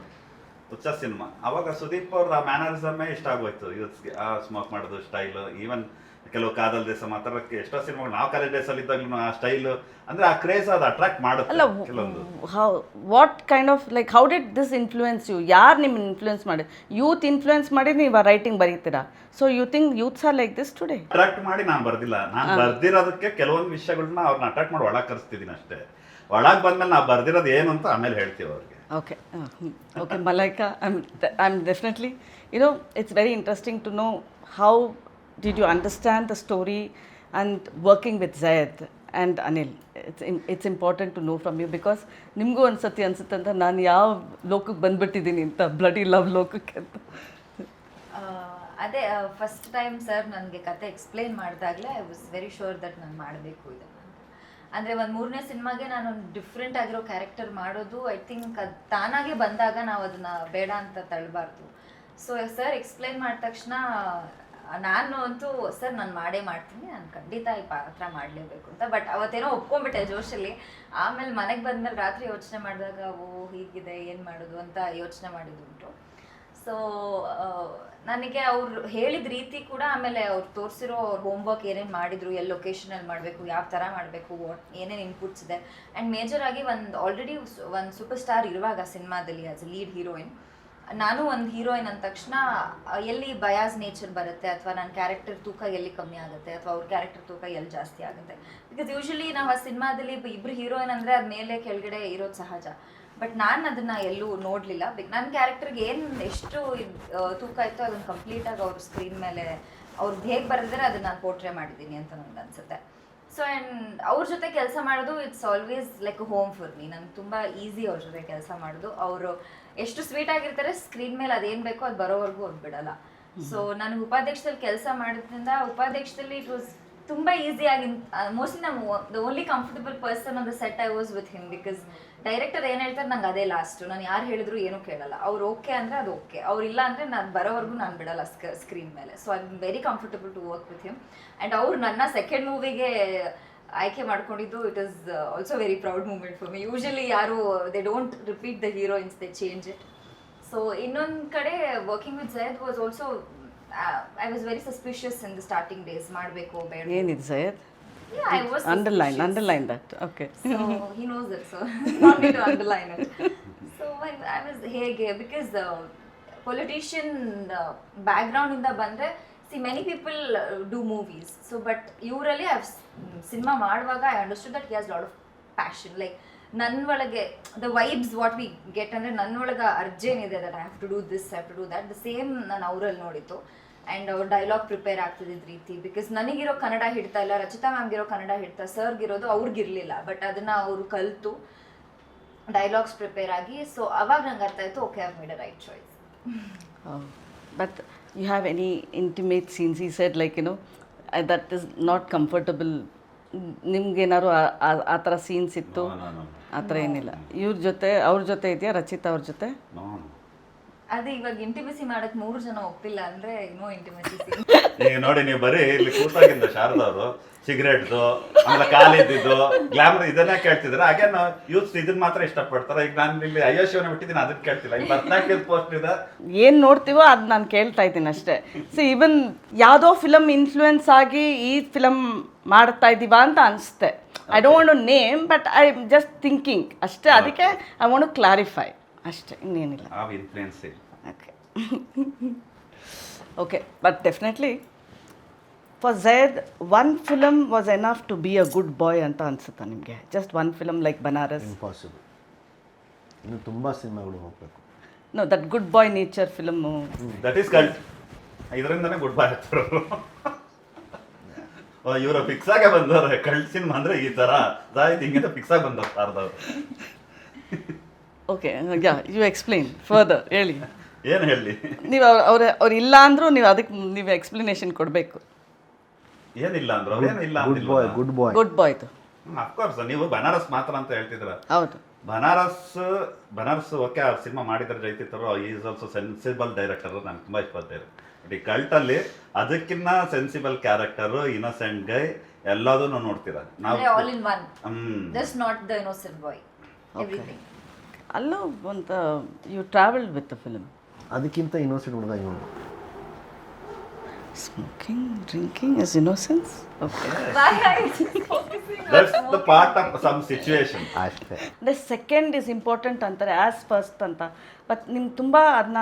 ಹುಚ್ಚ ಸಿನಿಮಾ ಅವಾಗ ಸುದೀಪ್ ಅವ್ರ ಆ ಮ್ಯಾನರಿಸಮ್ಮೇ ಇಷ್ಟ ಆಗೋಯ್ತು ಯೂತ್ಸ್ಗೆ. ಆ ಸ್ಮೋಕ್ ಮಾಡೋದು ಸ್ಟೈಲು, ಈವನ್ ಕೆಲವು ಕಾದಲ್ ದೇಶ ಮಾತಾಡೋಕ್ಕೆ ಎಷ್ಟೋ ಸಿನಿಮಾಗಳು ನಾವು ಕಾಲೇಜ್ ಡೇಸಲ್ಲಿ ಇದ್ದಾಗಲೂ ಆ ಸ್ಟೈಲು, ಅಂದರೆ ಆ ಕ್ರೇಜ್ ಅದು ಅಟ್ರಾಕ್ಟ್ ಮಾಡುತ್ತೆ ಕೆಲವೊಂದು. What kind of like how did this influence you? ಯಾರು ನಿಮ್ಮ ಇನ್ಫ್ಲೂಯೆನ್ಸ್ ಮಾಡಿ, ಯೂತ್ ಇನ್ಫ್ಲೂಯೆನ್ಸ್ ಮಾಡಿ ನೀವು ರೈಟಿಂಗ್ ಬರೀತೀರಾ? So you think youths are like this today? Attract ಮಾಡಿ ನಾನು ಬರ್ದಿಲ್ಲ, ನಾನು ಬರ್ದಿರೋದಕ್ಕೆ ಕೆಲವೊಂದು ವಿಷಯಗಳನ್ನ ಅವ್ರನ್ನ ಅಟ್ರಾಕ್ಟ್ ಮಾಡಿ ಒಳಗೆ ಕರೆಸ್ತಿದ್ದೀನಿ ಅಷ್ಟೇ. ಒಳಗೆ ಬಂದ್ಮೇಲೆ ನಾವು ಬರ್ದಿರೋದು ಏನು ಅಂತ ಆಮೇಲೆ ಹೇಳ್ತೀವಿ ಅವ್ರಿಗೆ. Okay, okay, Malaika, I'm definitely, you know, it's very interesting to know how did you understand the story and working with Zayed and Anil. It's important to know from you because ನಿಮಗೂ ಅನ್ಸತ್ತೆ ಅಂತ ನಾನು ಯಾವ ಲೋಕಕ್ಕೆ ಬಂದ್ಬಿಟ್ಟಿದ್ದೀನಿ ಅಂತ, bloody love ಲೋಕಕ್ಕೆ ಅಂತ. ಅದೇ ಫಸ್ಟ್ ಟೈಮ್ ಸರ್ ನನಗೆ ಕತೆ ಎಕ್ಸ್ಪ್ಲೇನ್ ಮಾಡಿದಾಗಲೇ I was very sure that ನಾನು ಮಾಡಬೇಕು ಇದನ್ನು. ಅಂದರೆ ಒಂದು 3ನೇ ಸಿನಿಮಾಗೆ ನಾನು ಒಂದು ಡಿಫ್ರೆಂಟ್ ಆಗಿರೋ ಕ್ಯಾರೆಕ್ಟರ್ ಮಾಡೋದು, ಐ ಥಿಂಕ್ ಅದು ತಾನಾಗೆ ಬಂದಾಗ ನಾವು ಅದನ್ನು ಬೇಡ ಅಂತ ತಳ್ಳಬಾರ್ದು. ಸೊ ಸರ್ ಎಕ್ಸ್ಪ್ಲೇನ್ ಮಾಡಿದ ತಕ್ಷಣ ನಾನು ಅಂತೂ ಸರ್ ನಾನು ಮಾಡ್ತೀನಿ, ನಾನು ಖಂಡಿತ ಈ ಪಾತ್ರ ಮಾಡಲೇಬೇಕು ಅಂತ. ಬಟ್ ಅವತ್ತೇನೋ ಒಪ್ಕೊಂಡ್ಬಿಟ್ಟೆ ಜೋಶಲ್ಲಿ. ಆಮೇಲೆ ಮನೆಗೆ ಬಂದಮೇಲೆ ರಾತ್ರಿ ಯೋಚನೆ ಮಾಡಿದಾಗ ಓ ಹೀಗಿದೆ ಏನು ಮಾಡೋದು ಅಂತ ಯೋಚನೆ ಮಾಡಿದ್ದುಂಟು. ಸೊ ನನಗೆ ಅವ್ರು ಹೇಳಿದ ರೀತಿ ಕೂಡ, ಆಮೇಲೆ ಅವ್ರು ತೋರಿಸಿರೋ ಅವ್ರ ಹೋಮ್ವರ್ಕ್ ಏನೇನು ಮಾಡಿದ್ರು, ಎಲ್ಲಿ ಲೊಕೇಶನಲ್ಲಿ ಮಾಡಬೇಕು, ಯಾವ ಥರ ಮಾಡಬೇಕು, ಏನೇನು ಇನ್ಪುಟ್ಸ್ ಇದೆ. ಆ್ಯಂಡ್ ಮೇಜರ್ ಆಗಿ ಆಲ್ರೆಡಿ ಒಂದು ಸೂಪರ್ ಸ್ಟಾರ್ ಇರುವಾಗ ಸಿನಿಮಾದಲ್ಲಿ ಆಸ್ ಅ ಲೀಡ್ ಹೀರೋಯಿನ್, ನಾನು ಒಂದು ಹೀರೋಯಿನ್ ಅಂದ ತಕ್ಷಣ ಎಲ್ಲಿ ಬಯಾಸ್ ನೇಚರ್ ಬರುತ್ತೆ, ಅಥವಾ ನನ್ನ ಕ್ಯಾರೆಕ್ಟರ್ ತೂಕ ಎಲ್ಲಿ ಕಮ್ಮಿ ಆಗುತ್ತೆ, ಅಥವಾ ಅವ್ರ ಕ್ಯಾರೆಕ್ಟರ್ ತೂಕ ಎಲ್ಲಿ ಜಾಸ್ತಿ ಆಗುತ್ತೆ. ಬಿಕಾಸ್ ಯೂಶಲಿ ನಾವು ಆ ಸಿನಿಮಾದಲ್ಲಿ ಇಬ್ಬರು ಹೀರೋಯಿನ್ ಅಂದರೆ ಅದು ಮೇಲೆ ಕೆಳಗಡೆ ಇರೋದು ಸಹಜ. ಬಟ್ ನಾನು ಅದನ್ನು ಎಲ್ಲೂ ನೋಡಲಿಲ್ಲ. ನನ್ನ ಕ್ಯಾರೆಕ್ಟರ್ಗೆ ಏನು ಎಷ್ಟು ತೂಕ ಇತ್ತು ಅದನ್ನು ಕಂಪ್ಲೀಟಾಗಿ ಅವ್ರ ಸ್ಕ್ರೀನ್ ಮೇಲೆ ಅವ್ರಿಗೆ ಹೇಗೆ ಬರೆದಿದ್ದಾರೆ ಅದನ್ನು ನಾನು ಪೋರ್ಟ್ರೇ ಮಾಡಿದ್ದೀನಿ ಅಂತ ನನಗೆ ಅನಿಸುತ್ತೆ. ಸೊ ಆ್ಯಂಡ್ ಅವ್ರ ಜೊತೆ ಕೆಲಸ ಮಾಡೋದು it's always like home for me. ನನಗೆ ತುಂಬ ಈಸಿ ಅವ್ರ ಜೊತೆ ಕೆಲಸ ಮಾಡೋದು. ಅವರು ಎಷ್ಟು ಸ್ವೀಟ್ ಆಗಿರ್ತಾರೆ, ಸ್ಕ್ರೀನ್ ಮೇಲೆ ಅದೇನು ಬೇಕೋ ಅದು ಬರೋವರೆಗೂ ಅವ್ರು ಬಿಡಲ್ಲ. ಸೊ ನನಗೆ ಉಪಾಧ್ಯಕ್ಷದಲ್ಲಿ ಕೆಲಸ ಮಾಡೋದ್ರಿಂದ ಉಪಾಧ್ಯಕ್ಷದಲ್ಲಿ ಇಟ್ ವಾಸ್ ತುಂಬ ಈಸಿಯಾಗಿ, ಮೋಸ್ಟ್ಲಿ ನಾನು the only comfortable person on the set I was with him. Because director ಏನು ಹೇಳ್ತಾರೆ ನಂಗೆ ಅದೇ ಲಾಸ್ಟು, ನಾನು ಯಾರು ಹೇಳಿದ್ರು ಏನೂ ಕೇಳಲ್ಲ. ಅವ್ರು ಓಕೆ ಅಂದರೆ ಅದು ಓಕೆ, ಅವ್ರಿಲ್ಲ ಅಂದರೆ ನಾನು ಬರೋವರೆಗೂ ನಾನು ಬಿಡಲ್ಲ ಸ್ಕ್ರೀನ್ ಮೇಲೆ. So I am very comfortable to work with him. And ಅವ್ರು ನನ್ನ ಸೆಕೆಂಡ್ ಮೂವಿಗೆ ಆಯ್ಕೆ ಮಾಡ್ಕೊಂಡಿದ್ದು it is also very proud moment for me. Usually ಯಾರು they don't repeat the heroines, they change it. So ಇನ್ನೊಂದು ಕಡೆ working with Zaid was also I was very suspicious in the starting days, ಮಾಡಬೇಕು ಬೇಡ. ಏನಿದೆ Syed? Yeah, I was Underline that. Okay. So he knows it, so not need to underline it. So I was hege because politician background inda bandre, see many people do movies. So but usually I've cinema ಮಾಡುವಾಗ I understood that he has a lot of passion. Like ನನ್ನ ಒಳಗೆ the vibes what we get ಅಂದ್ರೆ ನನ್ನ ಒಳಗೆ ಅರ್ಜೆನ್ ಇದೆ that I have to do this, I have to do that. The same ನಾನು ಅವರಲ್ಲಿ ನೋಡಿತ್ತು. And ಅವ್ರು ಡೈಲಾಗ್ ಪ್ರಿಪೇರ್ ಆಗ್ತಿದ್ದ ರೀತಿ, ಬಿಕಾಸ್ ನನಗಿರೋ ಕನ್ನಡ ಹಿಡ್ತಾ ಇಲ್ಲ, ರಚಿತಾ ಮ್ಯಾಮ್ಗಿರೋ ಕನ್ನಡ ಹಿಡ್ತಾ, ಸರ್ಗಿರೋದು ಅವ್ರಿಗಿರಲಿಲ್ಲ. ಬಟ್ ಅದನ್ನು ಅವರು ಕಲಿತು ಡೈಲಾಗ್ಸ್ ಪ್ರಿಪೇರ್ ಆಗಿ, ಸೊ ಅವಾಗ ನಂಗೆ ಅರ್ಥ ಆಯಿತು, okay I made a right choice. But you have any intimate scenes? He said like that is not comfortable. ನಿಮ್ಗೇನಾದ್ರು ಆ ಥರ ಸೀನ್ಸ್ ಇತ್ತು? ಆ ಥರ ಏನಿಲ್ಲ. ಅವ್ರ ಜೊತೆ ಇದೆಯಾ ರಚಿತಾ ಅವ್ರ ಜೊತೆ? ಅದೇ ಇವಾಗ ಇಂಟಿಮೆಸಿ ಮಾಡಕ್ 3 ಜನ ಒಪ್ಪಿಲ್ಲ ಅಂದ್ರೆ ನೋ ಇಂಟಿಮೆಸಿ. ಈಗ ನೋಡಿ, ನೀವು ಬರೀ ಇಲ್ಲಿ ಕೂತಾಗಿಂದ ಶಾರದಾ ಅವರು ಸಿಗರೇಟ್ದು ಆಮೇಲೆ ಕಾಲಿದ್ದು ಗ್ಲಾಮರ್ ಇದನ್ನ ಕೇಳ್ತಿದ್ರೆ, ಹಾಗೆ ನಾವು ಯೂತ್ಸ್ ಇದನ್ನ ಮಾತ್ರ ಇಷ್ಟಪಡ್ತಾರೆ. ಈಗ ನಾನು ಇಲ್ಲಿ ಅಯೋಶ್ಯವನ್ನ ಬಿಟ್ಟಿದ್ದೀನಿ, ಅದನ್ನ ಕೇಳ್ತಿಲ್ಲ. ಈಗ ಭರತನಾಟ್ಯದ ಪೋಸ್ಟ್ ಇದೆ, ಏನು ನೋಡ್ತೀವೋ ಅದು ನಾನು ಕೇಳ್ತಾ ಇದ್ದೀನಿ ಅಷ್ಟೇ. ಸೊ ಈವನ್ ಯಾವುದೋ ಫಿಲಮ್ ಇನ್ಫ್ಲೂಯೆನ್ಸ್ ಆಗಿ ಈ ಫಿಲಮ್ ಮಾಡ್ತಾ ಇದ್ದೀವಾ ಅಂತ ಅನಿಸುತ್ತೆ. I don't want to name, but I just thinking ಅಷ್ಟೇ. ಅದಕ್ಕೆ ಐ ವಾಂಟ್ ಟು ಕ್ಲಾರಿಫೈ ಅಷ್ಟೇ, ಇನ್ನೇನಿಲ್ಲ. ಆ influence. Okay okay, but definitely for Zaid one film was enough to be a good boy ಅಂತ ಅನ್ಸುತ್ತಾ ನಿಮಗೆ? Just one film like Banaras? Impossible. ಇನ್ನು ತುಂಬ ಸಿನಿಮಾಗಳು ಹೋಗಬೇಕು. No, that good boy nature film, that is cult. ಇದರಿಂದನೇ ಗುಡ್ ಬಾಯ್ ಆಗ್ತಾರೆ ಇವರು. ಫಿಕ್ಸ್ ಆಗೇ ಬಂದವ್ರೆ ಕಲ್ಟ್ ಸಿನಿಮಾ ಅಂದರೆ ಈ ಥರ ಹಿಂಗಿಂತ ಫಿಕ್ಸ್ ಆಗಿ ಬಂದವ್ರು ಶಾರದವ್ರು. Okay, yeah, you explain further. ಹೇಳಿ, ಏನು ಹೇಳಿ? ನೀವು ಅವ್ರು ಇಲ್ಲ ಅಂದರೂ ನೀವು ಅದಕ್ಕೆ ನೀವು ಎಕ್ಸ್ಪ್ಲನೇಷನ್ ಕೊಡಬೇಕು. ಏನಿಲ್ಲ ಅಂದ್ರು ಅವ್ರೇನು ಇಲ್ಲ ಗುಡ್ ಬಾಯ್, ಗುಡ್ ಬಾಯ್, ಗುಡ್ ಬಾಯ್ದು. ಅಫ್ಕೋರ್ಸ್ ನೀವು ಬನಾರಸ್ ಮಾತ್ರ ಅಂತ ಹೇಳ್ತಿದ್ರ. ಹೌದು, ಬನಾರಸ್ ಓಕೆ, ಆ ಸಿನಿಮಾ ಮಾಡಿದ್ರೆ ಜೈತಿತ್ತರು. ಈಸ್ ಆಲ್ಸೋ ಸೆನ್ಸಿಬಲ್ ಡೈರೆಕ್ಟರ್, ನಂಗೆ ತುಂಬ ಇಷ್ಟಪಡ್ತಾರೆ. ಬಟ್ ಈ ಕಲ್ಟಲ್ಲಿ ಅದಕ್ಕಿನ್ನ ಸೆನ್ಸಿಬಲ್ ಕ್ಯಾರೆಕ್ಟರು, ಇನ್ನೋಸೆಂಟ್ ಗೈ ಎಲ್ಲದನ್ನು ನೋಡ್ತೀರ ನಾವು. All in one, just not the innocent boy, everything. ಅಲ್ಲೂ ಒಂದು you travelled with the film. ಅದಕ್ಕಿಂತ ಇನ್ನೋಸೆಂಟ್ ಹುಡುಗ ಇವನು. Smoking, drinking is innocence. Okay, that's the part of some situation ಅಷ್ಟೇ. ಅಂದರೆ ಸೆಕೆಂಡ್ ಇಸ್ ಇಂಪಾರ್ಟೆಂಟ್ ಅಂತಾರೆ ಆ್ಯಸ್ ಫಸ್ಟ್ ಅಂತ. But ನಿಮ್ಗೆ ತುಂಬ ಅದನ್ನ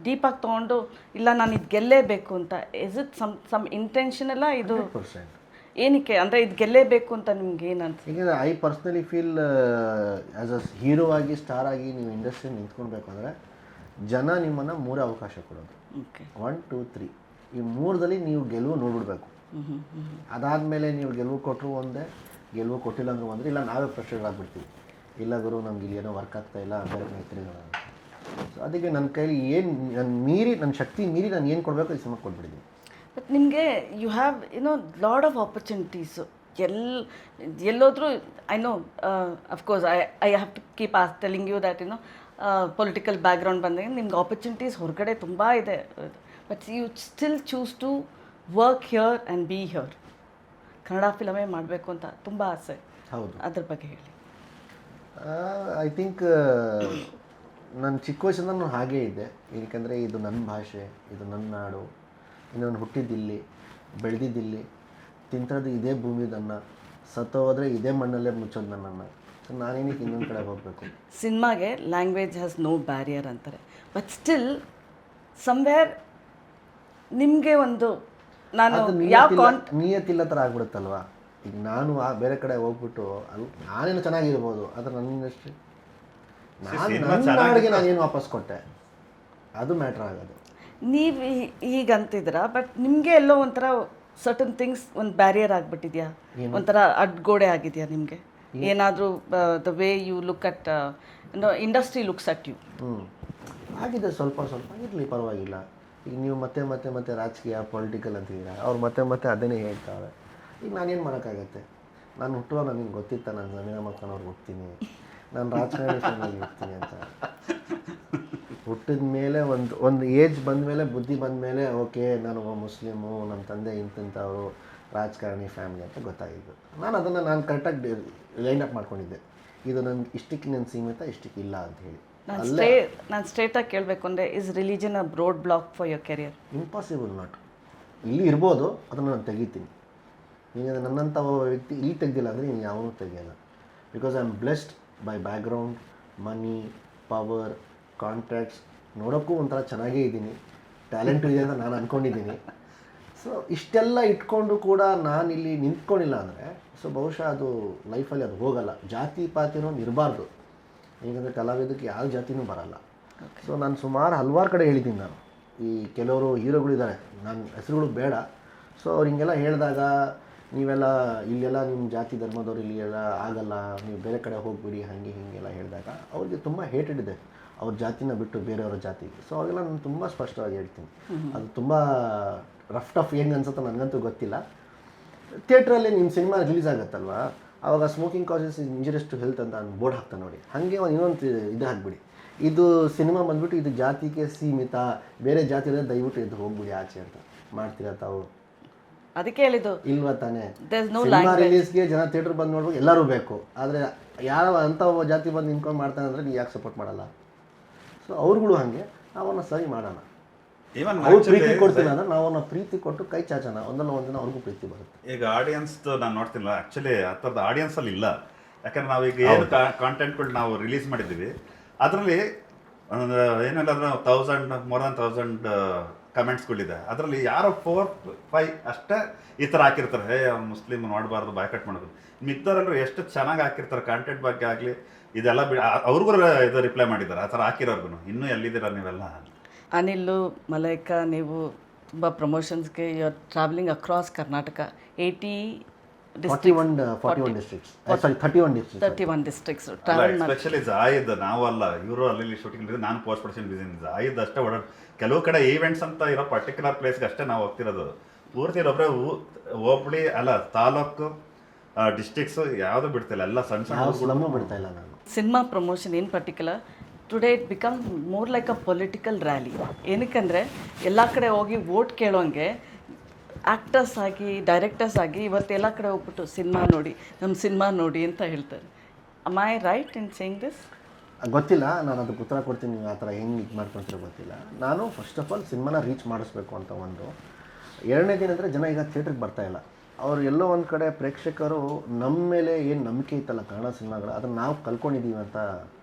ಡೀಪಾಗಿ ತೊಗೊಂಡು ಇಲ್ಲ ನಾನು ಇದು ಗೆಲ್ಲೇಬೇಕು ಅಂತ, ಇಸ್ ಇಟ್ ಸಮ್ ಇಂಟೆನ್ಷನಲ್ಲ ಇದು? 100%. ಏನಕ್ಕೆ ಅಂದರೆ ಇದು ಗೆಲ್ಲೇಬೇಕು ಅಂತ ನಿಮ್ಗೆ ಏನು ಅನ್ಸುತ್ತೆ? ಈಗ I personally feel as a hero ಆಗಿ, ಸ್ಟಾರ್ ಆಗಿ ನೀವು ಇಂಡಸ್ಟ್ರಿ ನಿಂತ್ಕೊಳ್ಬೇಕು ಅಂದರೆ ಜನ ನಿಮ್ಮನ್ನು 3 ಅವಕಾಶ ಕೊಡೋದು. ಓಕೆ, 1, 2, 3 ಈ 3ರಲ್ಲಿ ನೀವು ಗೆಲುವು ನೋಡ್ಬಿಡ್ಬೇಕು. ಅದಾದಮೇಲೆ ನೀವು ಗೆಲುವು ಕೊಟ್ಟರು ಒಂದೇ, ಗೆಲುವು ಕೊಟ್ಟಿಲ್ಲ ಅಂದರೂ ಒಂದೇ, ಇಲ್ಲ ನಾವೇ ಫ್ರಸ್ಟ್ರೇಟ್ ಆಗಿಬಿಡ್ತೀವಿ. ಇಲ್ಲ ಗುರು, ನಮ್ಗೆ ಇಲ್ಲಿ ಏನೋ ವರ್ಕ್ ಆಗ್ತಾ ಇಲ್ಲ, ಬೇರೆ ಮೈತ್ರಿಗಳ. ಸೊ ಅದಕ್ಕೆ ನನ್ನ ಕೈಲಿ ಏನು ನನ್ನ ಶಕ್ತಿ ಮೀರಿ ನಾನು ಏನು ಕೊಡಬೇಕು ಈ ಸಿನಿಮಾ ಕೊಟ್ಬಿಟ್ಟಿದ್ದೀನಿ. ಬಟ್ ನಿಮಗೆ you have lot of opportunities. ಎಲ್ಲೋದ್ರೂ I know of course I have to keep telling you that political background ಬಂದಾಗ ನಿಮ್ಗೆ ಆಪರ್ಚುನಿಟೀಸ್ ಹೊರಗಡೆ ತುಂಬ ಇದೆ. But you still choose to work here and be here. Kannada ಫಿಲಮೇ ಮಾಡಬೇಕು ಅಂತ ತುಂಬ ಆಸೆ. ಹೌದು, ಅದ್ರ ಬಗ್ಗೆ ಹೇಳಿ. ಐ ಥಿಂಕ್ ನಾನು ಚಿಕ್ಕ ವಯಸ್ಸಿಂದ ನಾನು ಹಾಗೇ ಇದ್ದೆ. ಏಕೆಂದರೆ ಇದು ನನ್ನ ಭಾಷೆ, ಇದು ನನ್ನ ನಾಡು, ಇನ್ನೊಂದು ಹುಟ್ಟಿದ್ದಿಲ್ಲಿ, ಬೆಳೆದಿದ್ದಿಲ್ಲಿ, ತಿಂತದ್ದು ಇದೇ ಭೂಮಿದನ್ನು, ಸತ್ತೋದ್ರೆ ಇದೇ ಮಣ್ಣಲ್ಲೇ ಮುಚ್ಚೋದು ನನ್ನನ್ನು. ಸೊ ನಾನೇನಕ್ಕೆ ಇನ್ನೊಂದು ಕಡೆ ಹೋಗಬೇಕು? ಸಿನಿಮಾಗೆ ಲ್ಯಾಂಗ್ವೇಜ್ ಹ್ಯಾಸ್ ನೋ ಬ್ಯಾರಿಯರ್ ಅಂತಾರೆ, ಬಟ್ ಸ್ಟಿಲ್ ಸಮ್ವೇರ್ ನಿಮಗೆ ಒಂದು ನಾನು ಯಾವ ನಿಯತ್ತಿಲ್ಲ ಥರ ಆಗ್ಬಿಡುತ್ತಲ್ವಾ. ಈಗ ನಾನು ಬೇರೆ ಕಡೆ ಹೋಗ್ಬಿಟ್ಟು ಅಲ್ಲಿ ನಾನೇನು ಚೆನ್ನಾಗಿರ್ಬೋದು, ಆದರೆ ನನ್ನ ಇಂಡಸ್ಟ್ರಿ ನನ್ನ ನಾಡಿಗೆ ನಾನೇನು ವಾಪಸ್ ಕೊಟ್ಟೆ, ಅದು ಮ್ಯಾಟ್ರ್ ಆಗೋದು. ನೀವು ಹೀಗಂತಿದ್ದೀರಾ, ಬಟ್ ನಿಮಗೆ ಎಲ್ಲೋ ಒಂಥರ ಸರ್ಟನ್ ಥಿಂಗ್ಸ್ ಒಂದು ಬ್ಯಾರಿಯರ್ ಆಗಿಬಿಟ್ಟಿದ್ಯಾ, ಒಂಥರ ಅಡ್ಗೋಡೆ ಆಗಿದೆಯಾ ನಿಮಗೆ ಏನಾದರೂ? The way you look at industry looks at you. ಆಗಿದೆ, ಸ್ವಲ್ಪ ಸ್ವಲ್ಪ ಇರಲಿ, ಪರವಾಗಿಲ್ಲ. ಈಗ ನೀವು ಮತ್ತೆ ಮತ್ತೆ ಮತ್ತೆ ರಾಜಕೀಯ ಪೊಲಿಟಿಕಲ್ ಅಂತಿದ್ದೀರಾ, ಅವ್ರು ಮತ್ತೆ ಮತ್ತೆ ಅದನ್ನೇ ಹೇಳ್ತಾರೆ. ಈಗ ನಾನೇನು ಮಾಡೋಕ್ಕಾಗತ್ತೆ? ನಾನು ಹುಟ್ಟುವಾಗ ನನಗೆ ಗೊತ್ತಿತ್ತ ನಾನು ಜಮೀನ ಮಕ್ಕಳವ್ರಿಗೆ ಹೋಗ್ತೀನಿ, ನಾನು ರಾಜಕಾರಣಿ ಫ್ಯಾಮಿಲಿಗೆ ಹೋಗ್ತೀನಿ ಅಂತ. ಹುಟ್ಟಿದ ಮೇಲೆ ಒಂದು ಏಜ್ ಬಂದ ಮೇಲೆ, ಬುದ್ಧಿ ಬಂದ ಮೇಲೆ, ಓಕೆ ನಾನು ಮುಸ್ಲಿಮು, ನಮ್ಮ ತಂದೆ ಇಂಥವರು ರಾಜಕಾರಣಿ ಫ್ಯಾಮಿಲಿ ಅಂತ ಗೊತ್ತಾಗಿದ್ದು. ನಾನು ಕರೆಕ್ಟಾಗಿ ಲೈನ್ ಅಪ್ ಮಾಡ್ಕೊಂಡಿದ್ದೆ, ಇದು ನನಗೆ ಇಷ್ಟಕ್ಕೆ ನಾನು ಸೀಮಿತ, ಇಷ್ಟಕ್ಕೆ ಇಲ್ಲ ಅಂತ ಹೇಳಿ. ನಾನು ಸ್ಟ್ರೇಟಾಗಿ ಕೇಳಬೇಕು ಅಂದರೆ, is religion a broad block for your career? Impossible not. ಇಲ್ಲಿ ಇರ್ಬೋದು, ಅದನ್ನು ನಾನು ತೆಗಿತೀನಿ. ಈಗ ನನ್ನಂಥ ವ್ಯಕ್ತಿ ಇಲ್ಲಿ ತೆಗ್ದಿಲ್ಲ ಅಂದರೆ ನೀನು ಯಾವನೂ ತೆಗಿಯೋಲ್ಲ. Because I am blessed by background, money, power, contacts. ನೋಡೋಕ್ಕೂ ಒಂಥರ ಚೆನ್ನಾಗೇ ಇದ್ದೀನಿ, ಟ್ಯಾಲೆಂಟು ಇದೆ ಅಂತ ನಾನು ಅಂದ್ಕೊಂಡಿದ್ದೀನಿ. ಸೊ ಇಷ್ಟೆಲ್ಲ ಇಟ್ಕೊಂಡು ಕೂಡ ನಾನು ಇಲ್ಲಿ ನಿಂತ್ಕೊಂಡಿಲ್ಲ ಅಂದರೆ, ಸೊ ಬಹುಶಃ ಅದು ಲೈಫಲ್ಲಿ ಅದು ಹೋಗಲ್ಲ. ಜಾತಿ ಪಾತಿನೂ ಇರಬಾರ್ದು. ಏಕೆಂದರೆ ಕಲಾವಿದಕ್ಕೆ ಯಾವ ಜಾತಿನೂ ಬರಲ್ಲ. ಸೊ ನಾನು ಸುಮಾರು ಹಲವಾರು ಕಡೆ ಹೇಳಿದ್ದೀನಿ. ನಾನು ಈ ಕೆಲವರು ಹೀರೋಗಳಿದ್ದಾರೆ, ನನ್ನ ಹೆಸರುಗಳು ಬೇಡ. ಸೊ ಅವ್ರು ಹಿಂಗೆಲ್ಲ ಹೇಳಿದಾಗ, ನೀವೆಲ್ಲ ಇಲ್ಲೆಲ್ಲ ನಿಮ್ಮ ಜಾತಿ ಧರ್ಮದವ್ರು ಇಲ್ಲಿ ಎಲ್ಲ ಆಗಲ್ಲ, ನೀವು ಬೇರೆ ಕಡೆ ಹೋಗ್ಬಿಡಿ, ಹಾಗೆ ಹೀಗೆಲ್ಲ ಹೇಳಿದಾಗ ಅವ್ರಿಗೆ ತುಂಬ ಹೇಟೆಡ್ ಇದೆ ಅವ್ರ ಜಾತಿನ ಬಿಟ್ಟು ಬೇರೆಯವ್ರ ಜಾತಿಗೆ. ಸೊ ಅವೆಲ್ಲ ನಾನು ತುಂಬ ಸ್ಪಷ್ಟವಾಗಿ ಹೇಳ್ತೀನಿ. ಅದು ತುಂಬ ರಫ್ ಟಫ್ ಹೆಂಗೆ ಅನ್ಸುತ್ತೋ ನನಗಂತೂ ಗೊತ್ತಿಲ್ಲ. ಥಿಯೇಟ್ರಲ್ಲಿ ನಿಮ್ಮ ಸಿನಿಮಾ ರಿಲೀಸ್ ಆಗುತ್ತಲ್ವ, ಆವಾಗ smoking causes injurious to health ಅಂತ ನಾನು ಬೋರ್ಡ್ ಹಾಕ್ತಾನೆ ನೋಡಿ. ಹಾಗೆ ಇನ್ನೊಂದು ಇದು ಹಾಕ್ಬಿಡಿ, ಇದು ಸಿನಿಮಾ ಬಂದುಬಿಟ್ಟು ಇದು ಜಾತಿಗೆ ಸೀಮಿತ, ಬೇರೆ ಜಾತಿ ಇದ್ದರೆ ದಯವಿಟ್ಟು ಇದು ಹೋಗ್ಬಿಡಿ ಆಚೆ ಅಂತ. ಮಾಡ್ತೀರಾ ತಾವು? ಅದಕ್ಕೆ ಹೇಳಿದ್ದು ಇಲ್ವಾ ತಾನೇ? ಸಿನಿಮಾ ರಿಲೀಸ್ಗೆ ಜನ ಥಿಯೇಟ್ರ್ ಬಂದು ನೋಡ್ಬೇಕು, ಎಲ್ಲರೂ ಬೇಕು. ಆದರೆ ಯಾವ ಅಂಥ ಜಾತಿ ಬಂದು ನಿಂತ್ಕೊಂಡು ಮಾಡ್ತಾನೆ ಅಂದರೆ ನೀವು ಯಾಕೆ ಸಪೋರ್ಟ್ ಮಾಡಲ್ಲ? ಸೊ ಅವ್ರುಗಳು ಹಾಗೆ, ನಾವನ್ನ ಸರಿ ಮಾಡೋಣ. ಅವ್ರು ಪ್ರೀತಿ ಕೊಡ್ತಿಲ್ಲ ಅಂದ್ರೆ ನಾವನ್ನ ಪ್ರೀತಿ ಕೊಟ್ಟು ಕೈ ಚಾಚೋಣ, ಒಂದಲ್ಲ ಒಂದಿನ ಅವ್ರಿಗೂ ಪ್ರೀತಿ ಬರುತ್ತೆ. ಈಗ ಆಡಿಯನ್ಸ್ ನಾನು ನೋಡ್ತಿಲ್ಲ, ಆ್ಯಕ್ಚುಲಿ ಆ ಥರದ ಆಡಿಯನ್ಸಲ್ಲಿ ಇಲ್ಲ. ಯಾಕಂದ್ರೆ ನಾವೀಗ ಏನು ಕಾಂಟೆಂಟ್ಗಳು ನಾವು ರಿಲೀಸ್ ಮಾಡಿದ್ದೀವಿ, ಅದರಲ್ಲಿ ಏನಿಲ್ಲ ಅಂದ್ರೆ ಮೋರ್ ದನ್ 1000 ಕಮೆಂಟ್ಸ್ಗಳಿದೆ. ಅದರಲ್ಲಿ ಯಾರೋ 4-5 ಅಷ್ಟೇ ಈ ಥರ ಹಾಕಿರ್ತಾರೆ, ಹೇ ಮುಸ್ಲಿಮ್ ನೋಡಬಾರ್ದು, ಬಾಯ್ಕಟ್ ಮಾಡೋದು. ಮಿಕ್ದವರೆಲ್ಲರೂ ಎಷ್ಟು ಚೆನ್ನಾಗಿ ಹಾಕಿರ್ತಾರೆ ಕಾಂಟೆಂಟ್ ಬಗ್ಗೆ ಆಗಲಿ, ಇದೆಲ್ಲ ಅವ್ರಿಗೂ ಇದು ರಿಪ್ಲೈ ಮಾಡಿದ್ದಾರೆ ಆ ಥರ ಹಾಕಿರೋರ್ಗು. ಇನ್ನೂ ಎಲ್ಲಿದ್ದೀರ ನೀವೆಲ್ಲ? ಅನಿಲ್, ಮಲೈಕಾ, ನೀವು ತುಂಬ ಪ್ರಮೋಷನ್ಸ್ಗೆ you are travelling across Karnataka. 41 districts especially Zaid ನಾವಲ್ಲ, ಇವರು ಅಲ್ಲಿ ಶೂಟಿಂಗ್, ನಾನು ಪೋಸ್ಟ್ ಪ್ರೊಡಕ್ಷನ್ ಬಿಸಿನೆಸ್. ಜಾಯಿದ್ ಅಷ್ಟೇ ಓಡಾಡ, ಕೆಲವು ಕಡೆ ಈವೆಂಟ್ಸ್ ಅಂತ ಇರೋ ಪರ್ಟಿಕ್ಯುಲರ್ ಪ್ಲೇಸ್ಗೆ ಅಷ್ಟೇ ನಾವು ಹೋಗ್ತಿರೋದು. ಪೂರ್ತಿ ಒಬ್ಬರೇ ಹೋಬಳಿ ಅಲ್ಲ, ತಾಲೂಕು, ಡಿಸ್ಟ್ರಿಕ್ಟ್ಸು ಯಾವುದು ಬಿಡ್ತಿಲ್ಲ, ಎಲ್ಲ ಸಣ್ಣ ಸಣ್ಣ ಬಿಡ್ತಾ ಇಲ್ಲ. ನಾನು cinema promotion in particular today it become more like a political rally. ಏನಕ್ಕಂದರೆ ಎಲ್ಲ ಕಡೆ ಹೋಗಿ ವೋಟ್ ಕೇಳೋಂಗೆ ಆ್ಯಕ್ಟರ್ಸ್ ಆಗಿ, ಡೈರೆಕ್ಟರ್ಸ್ ಆಗಿ ಇವತ್ತೆಲ್ಲ ಕಡೆ ಹೋಗ್ಬಿಟ್ಟು ಸಿನಿಮಾ ನೋಡಿ, ನಮ್ಮ ಸಿನಿಮಾ ನೋಡಿ ಅಂತ ಹೇಳ್ತಾರೆ. Am I right in saying this? ಗೊತ್ತಿಲ್ಲ, ನಾನು ಅದಕ್ಕೆ ಉತ್ತರ ಕೊಡ್ತೀನಿ. ನೀವು ಆ ಥರ ಹೆಂಗೆ ಇದು ಮಾಡ್ಕೊಳ್ತೀರೋ ಗೊತ್ತಿಲ್ಲ. ನಾನು ಫಸ್ಟ್ ಆಫ್ ಆಲ್ ಸಿನಿಮಾನ ರೀಚ್ ಮಾಡಿಸ್ಬೇಕು ಅಂತ ಒಂದು. ಎರಡನೇದೇನೆಂದರೆ, ಜನ ಈಗ ಥಿಯೇಟ್ರಿಗೆ ಬರ್ತಾಯಿಲ್ಲ. ಅವ್ರು ಎಲ್ಲೋ ಒಂದು ಕಡೆ ಪ್ರೇಕ್ಷಕರು ನಮ್ಮ ಮೇಲೆ ಏನು ನಂಬಿಕೆ ಇತ್ತಲ್ಲ ಕನ್ನಡ ಸಿನಿಮಾಗಳು, ಅದನ್ನು ನಾವು ಕಲ್ಕೊಂಡಿದ್ದೀವಿ ಅಂತ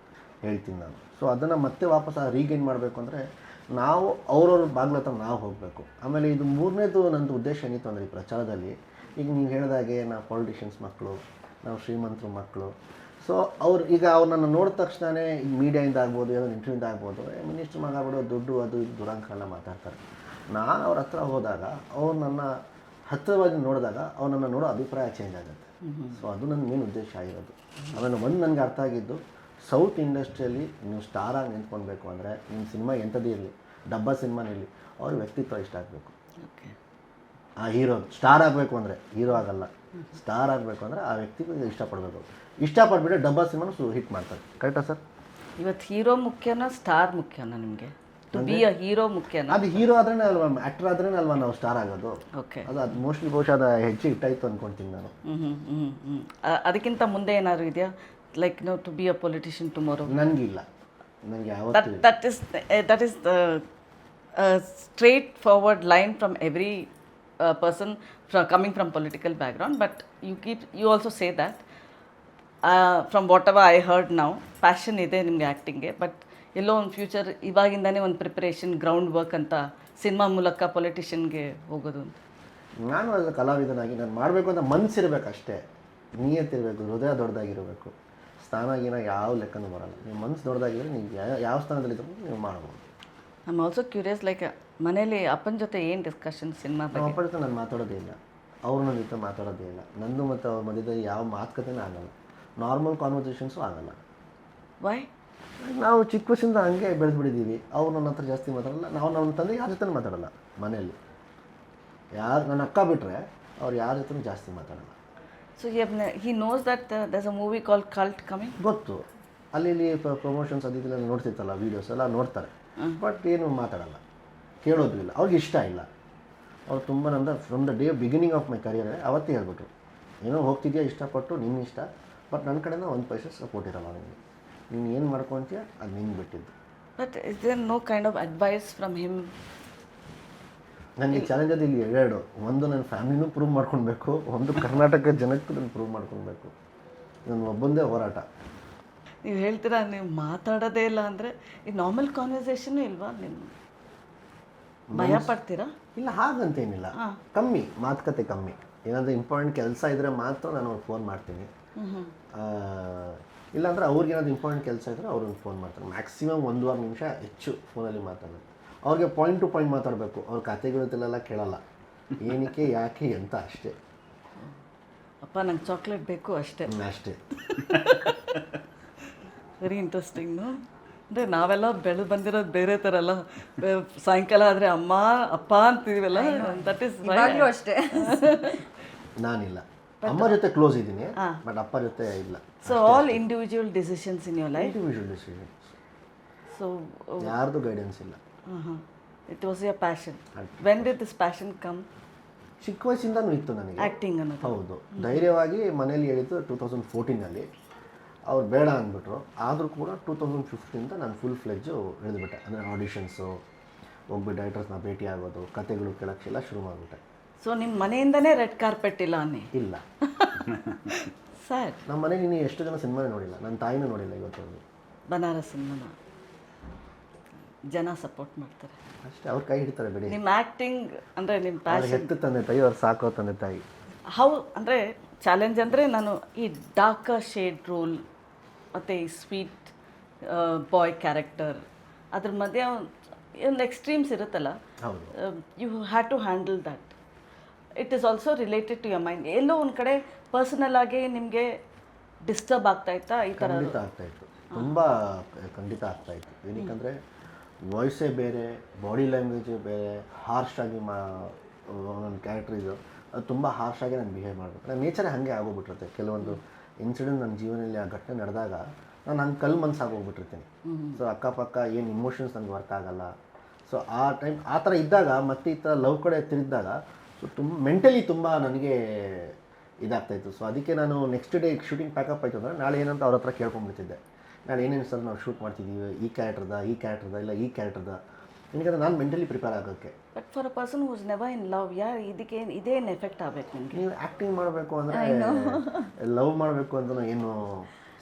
ಹೇಳ್ತೀನಿ ನಾನು. ಸೊ ಅದನ್ನು ಮತ್ತೆ ವಾಪಸ್ ರೀಗೈನ್ ಮಾಡಬೇಕು ಅಂದರೆ ನಾವು ಅವ್ರವ್ರ ಬಾಗ್ಲ ಹತ್ರ ನಾವು ಹೋಗಬೇಕು. ಆಮೇಲೆ ಇದು ಮೂರನೇದು ನನ್ನದು ಉದ್ದೇಶ ಏನಿತ್ತು ಅಂದರೆ, ಈ ಪ್ರಚಾರದಲ್ಲಿ ಈಗ ನೀವು ಹೇಳಿದಾಗೆ ನಾವು ಪೊಲಿಟಿಷಿಯನ್ಸ್ ಮಕ್ಕಳು, ನಾವು ಶ್ರೀಮಂತರು ಮಕ್ಕಳು. ಸೊ ಅವ್ರು ನನ್ನ ನೋಡಿದ ತಕ್ಷಣವೇ ಈಗ ಮೀಡಿಯಾಯಿಂದ ಆಗ್ಬೋದು, ಏನೋ ಇಂಟರ್ವ್ಯೂಯಿಂದ ಆಗ್ಬೋದು, ಮಿನಿಸ್ಟ್ರ್ ಮಗ ಬಿಡೋ ದುಡ್ಡು ಅದು ಇದು ದುರಂಕಗಳನ್ನ ಮಾತಾಡ್ತಾರೆ. ನಾನು ಅವ್ರ ಹತ್ರ ಹೋದಾಗ, ಅವ್ರು ನನ್ನ ಹತ್ತಿರವಾಗಿ ನೋಡಿದಾಗ ಅವ್ರು ನನ್ನ ನೋಡೋ ಅಭಿಪ್ರಾಯ ಚೇಂಜ್ ಆಗುತ್ತೆ. ಸೊ ಅದು ನನ್ನ ಮೇನ್ ಉದ್ದೇಶ ಆಗಿರೋದು. ಆಮೇಲೆ ನನಗೆ ಅರ್ಥ ಆಗಿದ್ದು, ಸೌತ್ ಇಂಡಸ್ಟ್ರಿಯಲ್ಲಿ ನೀವು ಸ್ಟಾರಾಗಿ ನಿಂತ್ಕೊಳ್ಬೇಕು ಅಂದರೆ ನಿಮ್ಮ ಸಿನಿಮಾ ಎಂಥದೇ ಇರಲಿ, ಡಬ್ಬ ಸಿನಿಮಾನೇ ಇರಲಿ, ಅವ್ರ ವ್ಯಕ್ತಿತ್ವ ಇಷ್ಟ ಆಗಬೇಕು. ಆ ಹೀರೋ ಸ್ಟಾರ್ ಆಗಬೇಕು ಅಂದರೆ ಹೀರೋ ಆಗಲ್ಲ, ಸ್ಟಾರ್ ಆಗಬೇಕು ಅಂದರೆ ಆ ವ್ಯಕ್ತಿಗೆ ಇಷ್ಟಪಡಬೇಕು. ಇಷ್ಟಪಟ್ಬಿಟ್ಟು ಡಬ್ಬ ಸಿನಿಮಾನು ಹಿಟ್ ಮಾಡ್ತಾರೆ. ಕರೆಕ್ಟಾ ಸರ್? ಇವತ್ತು ಹೀರೋ ಮುಖ್ಯನಾ ಸ್ಟಾರ್ ಮುಖ್ಯನಾ ನಿಮಗೆ? ಟು ಬಿ ಅ ಹೀರೋ ಮುಖ್ಯನಾ? ಅದು ಹೀರೋ ಆದ್ರೇ ಅಲ್ವಾ, ಆ್ಯಕ್ಟರ್ ಆದ್ರೇ ಅಲ್ವಾ ನಾವು ಸ್ಟಾರ್ ಆಗೋದು. ಓಕೆ, ಅದು ಮೋಸ್ಟ್ಲಿ ಬಹುಶಃ ಅದು ಹೆಚ್ಚು ಇಟ್ಟಾಯಿತು ಅಂದ್ಕೊಳ್ತೀನಿ ನಾನು. ಅದಕ್ಕಿಂತ ಮುಂದೆ ಏನಾದ್ರು ಇದೆಯಾ, like to be a politician tomorrow? ನನಗಿಲ್ಲ. ನನಗೆ ಯಾವತ್ತೂ that is the straightforward line from every person coming from political background, but you also say that from whatever I heard now, passion ಇದೆ ನಿಮಗೆ ಆ್ಯಕ್ಟಿಂಗ್ಗೆ, ಬಟ್ ಎಲ್ಲೋ ಒಂದು ಫ್ಯೂಚರ್ ಇವಾಗಿಂದನೇ ಒಂದು preparation ground work ಅಂತ cinema ಮೂಲಕ ಪೊಲಿಟಿಷಿಯನ್ಗೆ ಹೋಗೋದು ಅಂತ. ನಾನು ಅದು ಕಲಾವಿದನಾಗಿ ನಾನು ಮಾಡಬೇಕು ಅಂತ ಮನಸ್ಸಿರ್ಬೇಕು ಅಷ್ಟೇ, ನಿಯತ್ತಿರಬೇಕು, ಹೃದಯ ದೊಡ್ಡದಾಗಿರಬೇಕು. ಸ್ಥಾನ ಗೀನ ಯಾವ ಲೆಕ್ಕನೂ ಬರಲ್ಲ. ನಿಮ್ಮ ಮನಸ್ಸು ದೊಡ್ಡದಾಗಿದ್ರೆ ನೀವು ಯಾವ ಸ್ಥಾನದಲ್ಲಿದ್ದರೂ ನೀವು ಮಾಡ್ಬೋದು. I am also curious, like ಮನೇಲಿ ಅಪ್ಪನ ಜೊತೆ ಏನು ಡಿಸ್ಕಷನ್ ಸಿನಿಮಾ ನಮ್ಮ ಬಗ್ಗೆ? ಅಪ್ಪ ಜೊತೆ ನಾನು ಮಾತಾಡೋದೇ ಇಲ್ಲ, ಅವ್ರು ನನ್ನ ಜೊತೆ ಮಾತಾಡೋದೇ ಇಲ್ಲ. ನಂದು ಮತ್ತು ಅವ್ರ ಮಧ್ಯದಲ್ಲಿ ಯಾವ ಮಾತುಕತೆನೂ ಆಗಲ್ಲ, ನಾರ್ಮಲ್ ಕಾನ್ವರ್ಸೇಷನ್ಸು ಆಗಲ್ಲ. ವೈ? ನಾವು ಚಿಕ್ಕ ವಯಸ್ಸಿಂದ ಹಂಗೆ ಬೆಳೆದ್ಬಿಟ್ಟಿದ್ದೀವಿ. ಅವ್ರು ನನ್ನ ಹತ್ರ ಜಾಸ್ತಿ ಮಾತಾಡಲ್ಲ, ನಾವು ನಮ್ಮ ತಂದೆ ಯಾರ ಜೊತೆ ಮಾತಾಡಲ್ಲ ಮನೆಯಲ್ಲಿ. ಯಾರು ನನ್ನ ಅಕ್ಕ ಬಿಟ್ಟರೆ ಅವ್ರು ಯಾರ ಜೊತೆ ಜಾಸ್ತಿ ಮಾತಾಡಲ್ಲ. So he knows that there's a movie called Cult coming? ಗೊತ್ತು, ಅಲ್ಲಿ ಇಲ್ಲಿ ಪ್ರಮೋಷನ್ಸ್ ಅದಿದ್ದೆಲ್ಲ ನೋಡ್ತಿರ್ತಲ್ಲ, ವೀಡಿಯೋಸ್ ಎಲ್ಲ ನೋಡ್ತಾರೆ, ಬಟ್ ಏನು ಮಾತಾಡಲ್ಲ, ಕೇಳೋದು ಇಲ್ಲ, ಅವ್ರಿಗೆ ಇಷ್ಟ ಇಲ್ಲ. ಅವ್ರು ತುಂಬ ನಂದು from the day beginning of my career ಅವತ್ತೇ ಹೇಳ್ಬಿಟ್ರು, ಏನೋ ಹೋಗ್ತಿದ್ಯಾ ಇಷ್ಟಪಟ್ಟು ನಿನ್ನ ಇಷ್ಟ, ಬಟ್ ನನ್ನ ಕಡೆಯಿಂದ ಒಂದು ಪೈಸೆ ಸಪೋರ್ಟ್ ಇರಲ್ಲ ನಿಮಗೆ, ನೀನು ಏನು ಮಾಡ್ಕೊತೀಯ ಅದು ನಿಂಗೆ ಬಿಟ್ಟಿದ್ದು. But is there no kind of advice from him? ನನಗೆ ಚಾಲೆಂಜ್ ಅದು ಇಲ್ಲಿ ಎರಡು, ಒಂದು ನನ್ನ ಫ್ಯಾಮಿಲಿನೂ ಪ್ರೂವ್ ಮಾಡ್ಕೊಳ್ಬೇಕು, ಒಂದು ಕರ್ನಾಟಕ ಜನಕ್ಕೂ ನಾನು ಪ್ರೂವ್ ಮಾಡ್ಕೊಳ್ಬೇಕು. ನನ್ನ ಒಬ್ಬಂದೇ ಹೋರಾಟ. ನೀವು ಹೇಳ್ತೀರಾ ನೀವು ಮಾತಾಡೋದೇ ಇಲ್ಲ ಅಂದರೆ ಈ ನಾರ್ಮಲ್ ಕಾನ್ವರ್ಸೇಷನ್ ಇಲ್ವಾ? ನಿಮ್ಮ ಭಯ ಪಡ್ತೀರಾ? ಇಲ್ಲ, ಹಾಗಂತೇನಿಲ್ಲ, ಕಮ್ಮಿ ಮಾತುಕತೆ ಕಮ್ಮಿ. ಏನಾದರೂ ಇಂಪಾರ್ಟೆಂಟ್ ಕೆಲಸ ಇದ್ದರೆ ಮಾತ್ರ ನಾನು ಅವ್ರಿಗೆ ಫೋನ್ ಮಾಡ್ತೀನಿ. ಇಲ್ಲಾಂದರೆ ಅವ್ರಿಗೆ ಏನಾದರೂ ಇಂಪಾರ್ಟೆಂಟ್ ಕೆಲಸ ಇದ್ದರೆ ಅವ್ರಿಗೆ ಫೋನ್ ಮಾಡ್ತಾರೆ. ಮ್ಯಾಕ್ಸಿಮಮ್ 1-2 ನಿಮಿಷ ಹೆಚ್ಚು ಫೋನಲ್ಲಿ ಮಾತಾಡೋದು. ಅವ್ರಿಗೆ ಪಾಯಿಂಟ್ ಟು ಪಾಯಿಂಟ್ ಮಾತಾಡಬೇಕು, ಅವ್ರ ಕತೆಗಳಲ್ಲೆಲ್ಲ ಕೇಳಲ್ಲ, ಏನಕ್ಕೆ ಯಾಕೆ ಎಂತ ಅಷ್ಟೇ. ಅಪ್ಪ ನಂಗೆ ಚಾಕ್ಲೇಟ್ ಬೇಕು ಅಷ್ಟೇ. ಅಷ್ಟೇ. Very interesting. ಅಂದರೆ ನಾವೆಲ್ಲ ಬೆಳೆದು ಬಂದಿರೋದು ಬೇರೆ ಥರ ಅಲ್ಲ. ಸಾಯಂಕಾಲ ಆದರೆ ಅಮ್ಮ ಅಪ್ಪ ಅಂತಿದ್ದೀವಲ್ಲ, ದಟ್ ಈಸ್ ಅಷ್ಟೇ. ನಾನಿಲ್ಲ, ಅಮ್ಮ ಜೊತೆ ಕ್ಲೋಸ್ ಇದ್ದೀನಿ, ಬಟ್ ಅಪ್ಪ ಜೊತೆ ಇಲ್ಲ. So all individual decisions in your life? Individual decisions. So ಯಾರ್ದು ಗೈಡೆನ್ಸ್ ಇಲ್ಲ. It was your passion. When did this passion come? ಚಿಕ್ಕ ವಯಸ್ಸಿಂದನೂ ಇತ್ತು ನನಗೆ ಆ್ಯಕ್ಟಿಂಗ್ ಅನ್ನೋದು. ಹೌದು, ಧೈರ್ಯವಾಗಿ ಮನೇಲಿ ಹೇಳಿದ್ದು 2014 ಅವ್ರು ಬೇಡ ಅಂದ್ಬಿಟ್ರು. ಆದರೂ ಕೂಡ 2015 ನಾನು ಫುಲ್ ಫ್ಲೆಜ್ಜು ಇಳಿದ್ಬಿಟ್ಟೆ. ಅಂದರೆ ಆಡಿಷನ್ಸು ಹೋಗ್ಬಿಟ್ಟು ಡೈರೆಕ್ಟರ್ಸ್ನ ಭೇಟಿ ಆಗೋದು, ಕತೆಗಳು ಕೇಳೋಕ್ಕೆಲ್ಲ ಶುರು ಮಾಡಿಬಿಟ್ಟೆ. ಸೊ ನಿಮ್ಮ ಮನೆಯಿಂದನೇ ರೆಡ್ ಕಾರ್ಪೆಟ್ ಇಲ್ಲ ಅನ್ನಿ? ಇಲ್ಲ ಸರ್, ನಮ್ಮ ಮನೆಗೆ ನೀನು ಎಷ್ಟು ಜನ ಸಿನಿಮಾನೇ ನೋಡಿಲ್ಲ, ನನ್ನ ತಾಯಿನೂ ನೋಡಿಲ್ಲ ಇವತ್ತವರೆಗೂ. ಬನಾರಸ್ ಸಿನಿಮಾನ ಜನ ಸಪೋರ್ಟ್ ಮಾಡ್ತಾರೆ ಅಷ್ಟೇ, ಅವ್ರು ಕೈ ಹಿಡಿತಾರೆ ಬಿಡಿ. ನಿಮ್ಮ ಆ್ಯಕ್ಟಿಂಗ್ ಅಂದರೆ ನಿಮ್ಮ ಪ್ಯಾಷನ್ ಹೆತ್ತು ತಂದೆ ತಾಯಿ, ಅವ್ರು ಸಾಕೋ ತಂದೆ ತಾಯಿ. ಹೌ ಅಂದರೆ ಚಾಲೆಂಜ್ ಅಂದರೆ ನಾನು ಈ ಡಾರ್ಕರ್ ಶೇಡ್ ರೋಲ್ ಮತ್ತು ಈ ಸ್ವೀಟ್ ಬಾಯ್ ಕ್ಯಾರೆಕ್ಟರ್ ಅದ್ರ ಮಧ್ಯೆ ಒಂದು ಎಕ್ಸ್ಟ್ರೀಮ್ಸ್ ಇರುತ್ತಲ್ಲ, ಹೌದು, you have to handle that. It is also related to your mind. ಎಲ್ಲೋ ಒಂದು ಕಡೆ ಪರ್ಸನಲ್ ಆಗಿ ನಿಮಗೆ ಡಿಸ್ಟರ್ಬ್ ಆಗ್ತಾಯಿತ್ತಾ ಈ ಥರ? ಖಂಡಿತ ಆಗ್ತಾಯಿತ್ತು, ತುಂಬ ಖಂಡಿತ ಆಗ್ತಾಯಿತ್ತು. ಏನಕ್ಕಂದರೆ ವಾಯ್ಸೇ ಬೇರೆ, ಬಾಡಿ ಲ್ಯಾಂಗ್ವೇಜೇ ಬೇರೆ, ಹಾರ್ಶಾಗಿ ನನ್ನ ಕ್ಯಾರೆಕ್ಟರ್ ಇದು, ಅದು ತುಂಬ ಹಾರ್ಶಾಗಿ ನಾನು ಬಿಹೇವ್ ಮಾಡಬೇಕು. ನನ್ನ ನೇಚರೇ ಹಾಗೆ ಆಗೋಗ್ಬಿಟ್ಟಿರುತ್ತೆ. ಕೆಲವೊಂದು ಇನ್ಸಿಡೆಂಟ್ ನನ್ನ ಜೀವನದಲ್ಲಿ ಆ ಘಟನೆ ನಡೆದಾಗ ನಾನು ಹಂಗೆ ಕಲ್ಲು ಮನಸ್ಸಾಗೋಗ್ಬಿಟ್ಟಿರ್ತೀನಿ. ಸೊ ಅಕ್ಕಪಕ್ಕ ಏನು ಇಮೋಷನ್ಸ್ ನನಗೆ ವರ್ಕ್ ಆಗಲ್ಲ. ಸೊ ಆ ಟೈಮ್ ಆ ಥರ ಇದ್ದಾಗ ಮತ್ತೆ ಈ ಥರ ಲವ್ ಕಡೆ ತಿರುಗಿದಾಗ ಸೊ ತುಂಬ ಮೆಂಟಲಿ ತುಂಬ ನನಗೆ ಇದಾಗ್ತಾಯಿತ್ತು. ಸೊ ಅದಕ್ಕೆ ನಾನು ನೆಕ್ಸ್ಟ್ ಡೇ ಶೂಟಿಂಗ್ ಪ್ಯಾಕಪ್ ಆಯಿತು ಅಂದರೆ ನಾಳೆ ಏನಂತ ಅವ್ರ ಹತ್ರ ಕೇಳ್ಕೊಂಡ್ಬಿಡ್ತಿದ್ದೆ, ನಾಳೆ ಏನೇನು ಸರ್ ನಾವು ಶೂಟ್ ಮಾಡ್ತಿದ್ದೀವಿ, ಈ ಕ್ಯಾರೆಕ್ಟರ್ದ ಇಲ್ಲ ಈ ಕ್ಯಾರೆಕ್ಟರ್ದ, ఎందుకంటే ನಾನು ಮೆಂಟಲಿ ಪ್ರಿಪೇರ್ ಆಗೋಕ್ಕೆ. But for a person whose never in love, ಇದಕ್ಕೆ ಇದೇನು ಎಫೆಕ್ಟ್ ಆಗಬೇಕು ನಿಮಗೆ? ನೀವು ಆ್ಯಕ್ಟಿಂಗ್ ಮಾಡಬೇಕು ಅಂದರೆ ಲವ್ ಮಾಡಬೇಕು ಅಂತ ಏನು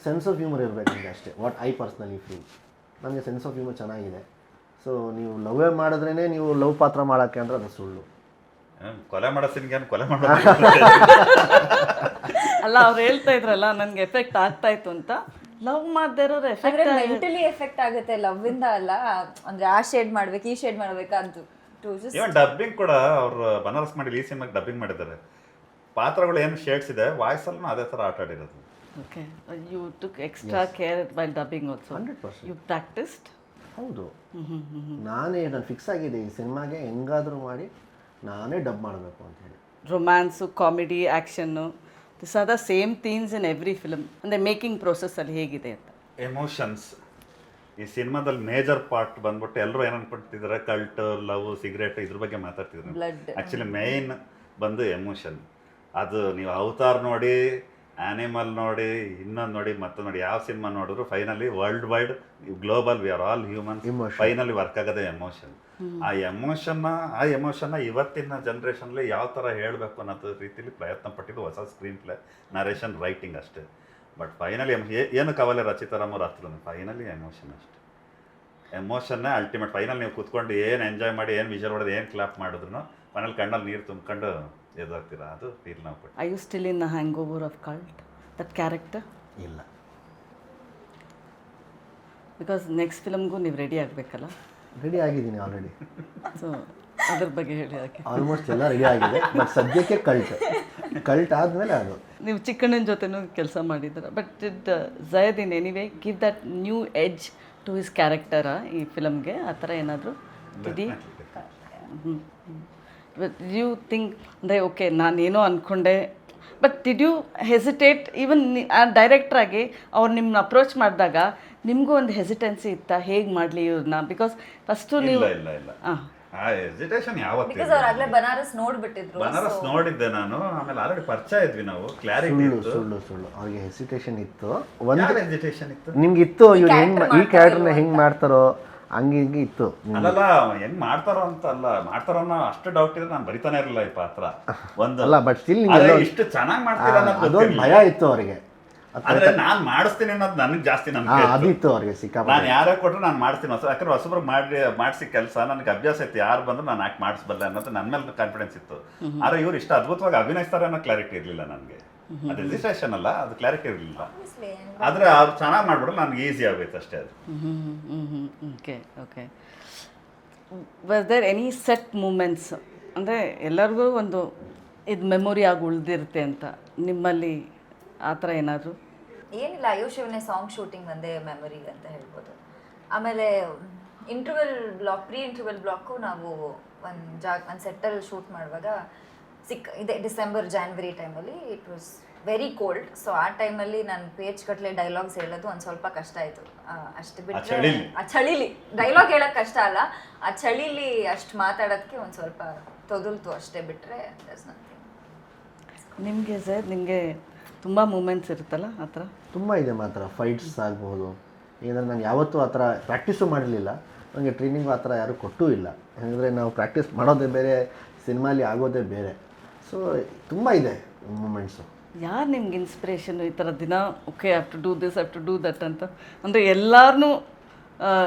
ಸೆನ್ಸ್ ಆಫ್ ಹ್ಯೂಮರ್ ಇರಬೇಕು ನನಗೆ ಅಷ್ಟೇ. ವಾಟ್ ಐ ಪರ್ಸ್ನಲಿ ಫೀಲ್, ನನಗೆ ಸೆನ್ಸ್ ಆಫ್ ಹ್ಯೂಮರ್ ಚೆನ್ನಾಗಿದೆ. ಸೊ ನೀವು ಲವ್ವೇ ಮಾಡಿದ್ರೇ ನೀವು ಲವ್ ಪಾತ್ರ ಮಾಡೋಕ್ಕೆ ಅಂದರೆ ಅದು ಸುಳ್ಳು. ಕೊಲೆ ಮಾಡೋ ಸಿನ್ಗೆ ಕೊಲೆ ಮಾಡೋ ಅಲ್ಲ, ಅವ್ರು ಹೇಳ್ತಾ ಇದ್ರಲ್ಲ ನನಗೆ ಎಫೆಕ್ಟ್ ಆಗ್ತಾ ಇತ್ತು ಅಂತ. ಲವ್ ಮಾಡದೇ ಇರೋರು ಎಫೆಕ್ಟ್ ಮೆಂಟಲಿ ಎಫೆಕ್ಟ್ ಆಗುತ್ತೆ ಲವ್ ಇಂದ ಅಲ್ಲ. ಅಂದ್ರೆ ಆ ಶೇಡ್ ಮಾಡ್ಬೇಕು, ಈ ಶೇಡ್ ಮಾಡ್ಬೇಕಾ ಅಂತ. ಇವನ್ ಡಬ್ಬಿಂಗ್ ಕೂಡ ಅವ್ರು ಬನಾರಸ್ ಮಾಡಿ ಈ ಸಿನಿಮಾಗೆ ಡಬ್ಬಿಂಗ್ ಮಾಡಿದ್ದಾರೆ. ಪಾತ್ರಗಳು ಏನು ಶೇಡ್ಸ್ ಇದೆ, ವಾಯ್ಸಲ್ಲೂ ಅದೇ ಥರ ಆಟ ಆಡಿರೋದು. Okay, you took extra care while dubbing also? 100%. You practised? ಹೌದು, ನಾನು ಫಿಕ್ಸ್ ಆಗಿದೆ ಈ ಸಿನಿಮಾಗೆ ಹೆಂಗಾದರೂ ಮಾಡಿ ನಾನೇ ಡಬ್ ಮಾಡಬೇಕು ಅಂತ ಹೇಳಿ. Romance, comedy, action, this are the same themes in every film. ಅಂದರೆ ಮೇಕಿಂಗ್ ಪ್ರೋಸೆಸ್ಸಲ್ಲಿ ಹೇಗಿದೆ ಅಂತ. ಎಮೋಷನ್ಸ್ ಈ ಸಿನಿಮಾದಲ್ಲಿ ಮೇಜರ್ ಪಾರ್ಟ್ ಬಂದ್ಬಿಟ್ಟು ಎಲ್ಲರೂ ಏನು ಅನ್ಕೊಳ್ತಿದ್ದಾರೆ, ಕಲ್ಟ್, ಲವ್, ಸಿಗರೇಟ್ ಇದ್ರ ಬಗ್ಗೆ ಮಾತಾಡ್ತಿದ್ರು. ಆ್ಯಕ್ಚುಲಿ ಮೇಯ್ನ್ ಬಂದು ಎಮೋಷನ್. ಅದು ನೀವು ಅವತಾರ್ ನೋಡಿ ಆ್ಯನಿಮಲ್ ನೋಡಿ, ಇನ್ನೊಂದು ನೋಡಿ, ಮತ್ತೊಂದು ನೋಡಿ, ಯಾವ ಸಿನಿಮಾ ನೋಡಿದ್ರು finally world wide global we are all humans, finally work ಆಗೋದೇ ಎಮೋಷನ್. ಆ ಎಮೋಷನ್ನ ಇವತ್ತಿನ ಜನ್ರೇಷನ್ಲಿ ಯಾವ ಥರ ಹೇಳಬೇಕು ಅನ್ನೋ ರೀತಿಲಿ ಪ್ರಯತ್ನ ಪಟ್ಟಿದ್ದು ಹೊಸ ಸ್ಕ್ರೀನ್ ಪ್ಲೇ, ನರೇಷನ್, ರೈಟಿಂಗ್ ಅಷ್ಟೇ. ಬಟ್ ಫೈನಲಿ ಏನು ಕವಲೆ ರಚಿತಾರಾಮ್ ಅವ್ರು ಹತ್ರ ಫೈನಲಿ ಎಮೋಷನ್ ಅಷ್ಟೇ. ಎಮೋಷನ್ನೇ ಅಲ್ಟಿಮೇಟ್. ಫೈನಲ್ ನೀವು ಕೂತ್ಕೊಂಡು ಏನು ಎಂಜಾಯ್ ಮಾಡಿ, ಏನು ವಿಜುವಲ್ ಹೊಡೆದು, ಏನು ಕ್ಲಾಪ್ ಮಾಡಿದ್ರು ಫೈನಲ್ ಕಣ್ಣಲ್ಲಿ ನೀರು ತುಂಬ್ಕೊಂಡು ಎದುರಾಗ್ತೀರಾ, ಅದು ಫೀಲ್ ನಾವು ಕೊಟ್ಟು. I you still in the hangover of Cult that character? ಇಲ್ಲ, ಬಿಕಾಸ್ ನೆಕ್ಸ್ಟ್ ಫಿಲಮ್ಗೂ ನೀವು ರೆಡಿ ಆಗಬೇಕಲ್ಲ. ರೆಡಿ ಆಗಿದ್ದೀನಿ ಆಲ್ರೆಡಿ. ಸೊ ಅದ್ರ ಬಗ್ಗೆ ಹೇಳಿ. ಯಾಕೆ ಆಲ್ಮೋಸ್ಟ್ ಎಲ್ಲ ರೆಡಿ ಆಗಿದೆ, ಬಟ್ ಸದ್ಯಕ್ಕೆ ಕಲ್ಟ್ ಆದಮೇಲೆ ಅದು. ನೀವು ಚಿಕ್ಕಣ್ಣನ ಜೊತೆನೂ ಕೆಲಸ ಮಾಡಿದ್ದೀರ, but did Zaid in anyway give that new edge to his character ಈ ಫಿಲಮ್ಗೆ? ಆ ಥರ ಏನಾದರೂ ಡಿಡಿ? ಬಟ್ ಯು ಥಿಂಕ್ ಅಂದರೆ ಓಕೆ ನಾನೇನೋ ಅಂದ್ಕೊಂಡೆ, but did you hesitate even ಡೈರೆಕ್ಟ್ರಾಗಿ ಅವ್ರು ನಿಮ್ಮನ್ನ ಅಪ್ರೋಚ್ ಮಾಡಿದಾಗ ನಿಮಗೂ ಒಂದು ಹೆಸಿಟೆನ್ಸಿ ಇತ್ತಾ ಹೇಗೆ ಮಾಡಲಿ ಇವ್ರನ್ನ? ಬಿಕಾಸ್ ಫಸ್ಟು ನೀವು ಇಲ್ಲ ಹಾಂ ಆ ಹೆಸಿಟೇಷನ್ ಯಾವತ್ತು ಬಿಕಾಸ್ ಅವ್ರು ಆಗ್ಲೇ ಬನಾರಸ್ ನೋಡ್ಬಿಟ್ಟಿದ್ರು. ಬನಾರಸ್ ನೋಡಿದ್ದೆ ನಾನು, ಆಮೇಲೆ ಆಲ್ರೆಡಿ ಪರಿಚಯ ಇದ್ವಿ ನಾವು, ಕ್ಲಾರಿಟಿ ಇತ್ತು. ಸುಳ್ಳು ಅವ್ರಿಗೆ ಹೆಸಿಟೇಷನ್ ಇತ್ತು. ಯಾವ ಹೆಸಿಟೇಷನ್ ಇತ್ತು ನಿಮ್ಗಿತ್ತು, ಇವ್ರು ಈ ಕ್ಯಾರೆಕ್ಟರ್ನ ಹೆಂಗೆ ಮಾಡ್ತಾರೋ ಹಂಗೆ ಹಿಂಗೆ ಇತ್ತು. ಅಲ್ಲಲ್ಲ ಹೆಂಗ್ ಮಾಡ್ತಾರೋ ಅಂತ ಅಲ್ಲ, ಮಾಡ್ತಾರೋ ಅನ್ನೋ ಅಷ್ಟು ಡೌಟ್ ಇದೆ. ನಾನು ಬರಿತಾನೆ ಇರಲಿಲ್ಲ ಈ ಪಾತ್ರ ಒಂದು ಅಲ್ಲ, ಬಟ್ ಸ್ಟಿಲ್ ಇಷ್ಟು ಚೆನ್ನಾಗಿ ಮಾಡ್ತೀರಾ ಅನ್ನೋದು ಅದೊಂದು ಭಯ ಇತ್ತು ಅವರಿಗೆ. ಆದ್ರೆ ನಾನ್ ಮಾಡಿಸ್ತೀನಿ ಅನ್ನೋದು ನನಗೆ ಜಾಸ್ತಿ ನಂಬಿಕೆ ಇತ್ತು. ಅದಿತ್ತು ಅವ್ರಿಗೆ ಸಿಕ್ಕಾಪಟ್ಟೆ. ನಾನು ಯಾರೇ ಕೊಟ್ಟರು ನಾನು ಮಾಡ್ತೀನಿ. ಯಾಕಂದ್ರೆ ಹೊಸಬ್ರಿಗೆ ಮಾಡಿಸಿ ಕೆಲಸ ನನಗೆ ಅಭ್ಯಾಸ ಇತ್ತು. ಯಾರು ಬಂದ್ರು ನಾನು ಯಾಕೆ ಮಾಡಿಸ್ಬಲ್ಲ ಅನ್ನೋದು ನನ್ನ ಮೇಲೆ ಕಾನ್ಫಿಡೆನ್ಸ್ ಇತ್ತು. ಆದ್ರೆ ಇವ್ರು ಇಷ್ಟು ಅದ್ಭುತವಾಗಿ ಅಭಿನಯಿಸ್ತಾರೆ ಅನ್ನೋ ಕ್ಲಾರಿಟಿ ಇರಲಿಲ್ಲ ನನಗೆ. ಅದು ರಿಜಿಸ್ಟ್ರೇಷನ್ ಅಲ್ಲ, ಅದು ಕ್ಲಾರಿಟಿ ಇರಲಿಲ್ಲ. ಆದ್ರೆ ಅವ್ರು ಚೆನ್ನಾಗಿ ಮಾಡ್ಬಿಟ್ರೆ ನನಗೆ ಈಸಿ ಆಗೋಯ್ತು ಅಷ್ಟೇ ಅದು. Okay okay. Was there any set moments ಅಂದರೆ ಎಲ್ಲರಿಗೂ ಒಂದು ಇದು ಮೆಮೊರಿ ಆಗಿ ಉಳಿದಿರುತ್ತೆ ಅಂತ ನಿಮ್ಮಲ್ಲಿ ಆ ಥರ ಏನಾದರೂ? ಏನಿಲ್ಲ, ಅಯ್ಯೋ ಶಿವನೇ ಸಾಂಗ್ ಶೂಟಿಂಗ್ ಒಂದೇ ಮೆಮೊರಿ ಅಂತ ಹೇಳ್ಬೋದು. ಆಮೇಲೆ ಪ್ರೀ ಇಂಟರ್ವಲ್ ಬ್ಲಾಕು ನಾವು ಒಂದು ಸೆಟ್ಟಲ್ಲಿ ಶೂಟ್ ಮಾಡುವಾಗ ಇದೆ ಡಿಸೆಂಬರ್ ಜಾನ್ವರಿ ಟೈಮಲ್ಲಿ. It was very cold. So ಆ ಟೈಮಲ್ಲಿ ನಾನು ಪೇಜ್ ಕಟ್ಲೆ ಡೈಲಾಗ್ಸ್ ಹೇಳೋದು ಒಂದು ಸ್ವಲ್ಪ ಕಷ್ಟ ಆಯಿತು. ಅಷ್ಟು ಬಿಟ್ಟರೆ ಆ ಚಳಿಲಿ ಡೈಲಾಗ್ ಹೇಳೋಕ್ಕೆ ಕಷ್ಟ ಅಲ್ಲ, ಆ ಚಳಿಲಿ ಅಷ್ಟು ಮಾತಾಡೋದಕ್ಕೆ ಒಂದು ಸ್ವಲ್ಪ ತೊದಲ್ತು ಅಷ್ಟೇ. ಬಿಟ್ಟರೆ ನಿಮಗೆ ಸರ್ ನಿಮಗೆ ತುಂಬ ಮೂಮೆಂಟ್ಸ್ ಇರುತ್ತಲ್ಲ ಆ ಥರ? ತುಂಬ ಇದೆ ಮಾತ್ರ. ಫೈಟ್ಸ್ ಆಗ್ಬೋದು. ಏನಂದ್ರೆ ನಾನು ಯಾವತ್ತೂ ಆ ಥರ ಪ್ರಾಕ್ಟೀಸು ಮಾಡಲಿಲ್ಲ, ನನಗೆ ಟ್ರೈನಿಂಗು ಆ ಥರ ಯಾರೂ ಕೊಟ್ಟೂ ಇಲ್ಲ. ಯಾಕಂದರೆ ನಾವು ಪ್ರಾಕ್ಟೀಸ್ ಮಾಡೋದೇ ಬೇರೆ, ಸಿನಿಮಾಲಿ ಆಗೋದೇ ಬೇರೆ. ಸೊ ತುಂಬ ಇದೆ ಮೂಮೆಂಟ್ಸು. ಯಾರು ನಿಮ್ಗೆ ಇನ್ಸ್ಪಿರೇಷನು ಈ ಥರ ದಿನ okay have to do this, have to do that ಅಂತ? ಅಂದರೆ ಎಲ್ಲರನ್ನೂ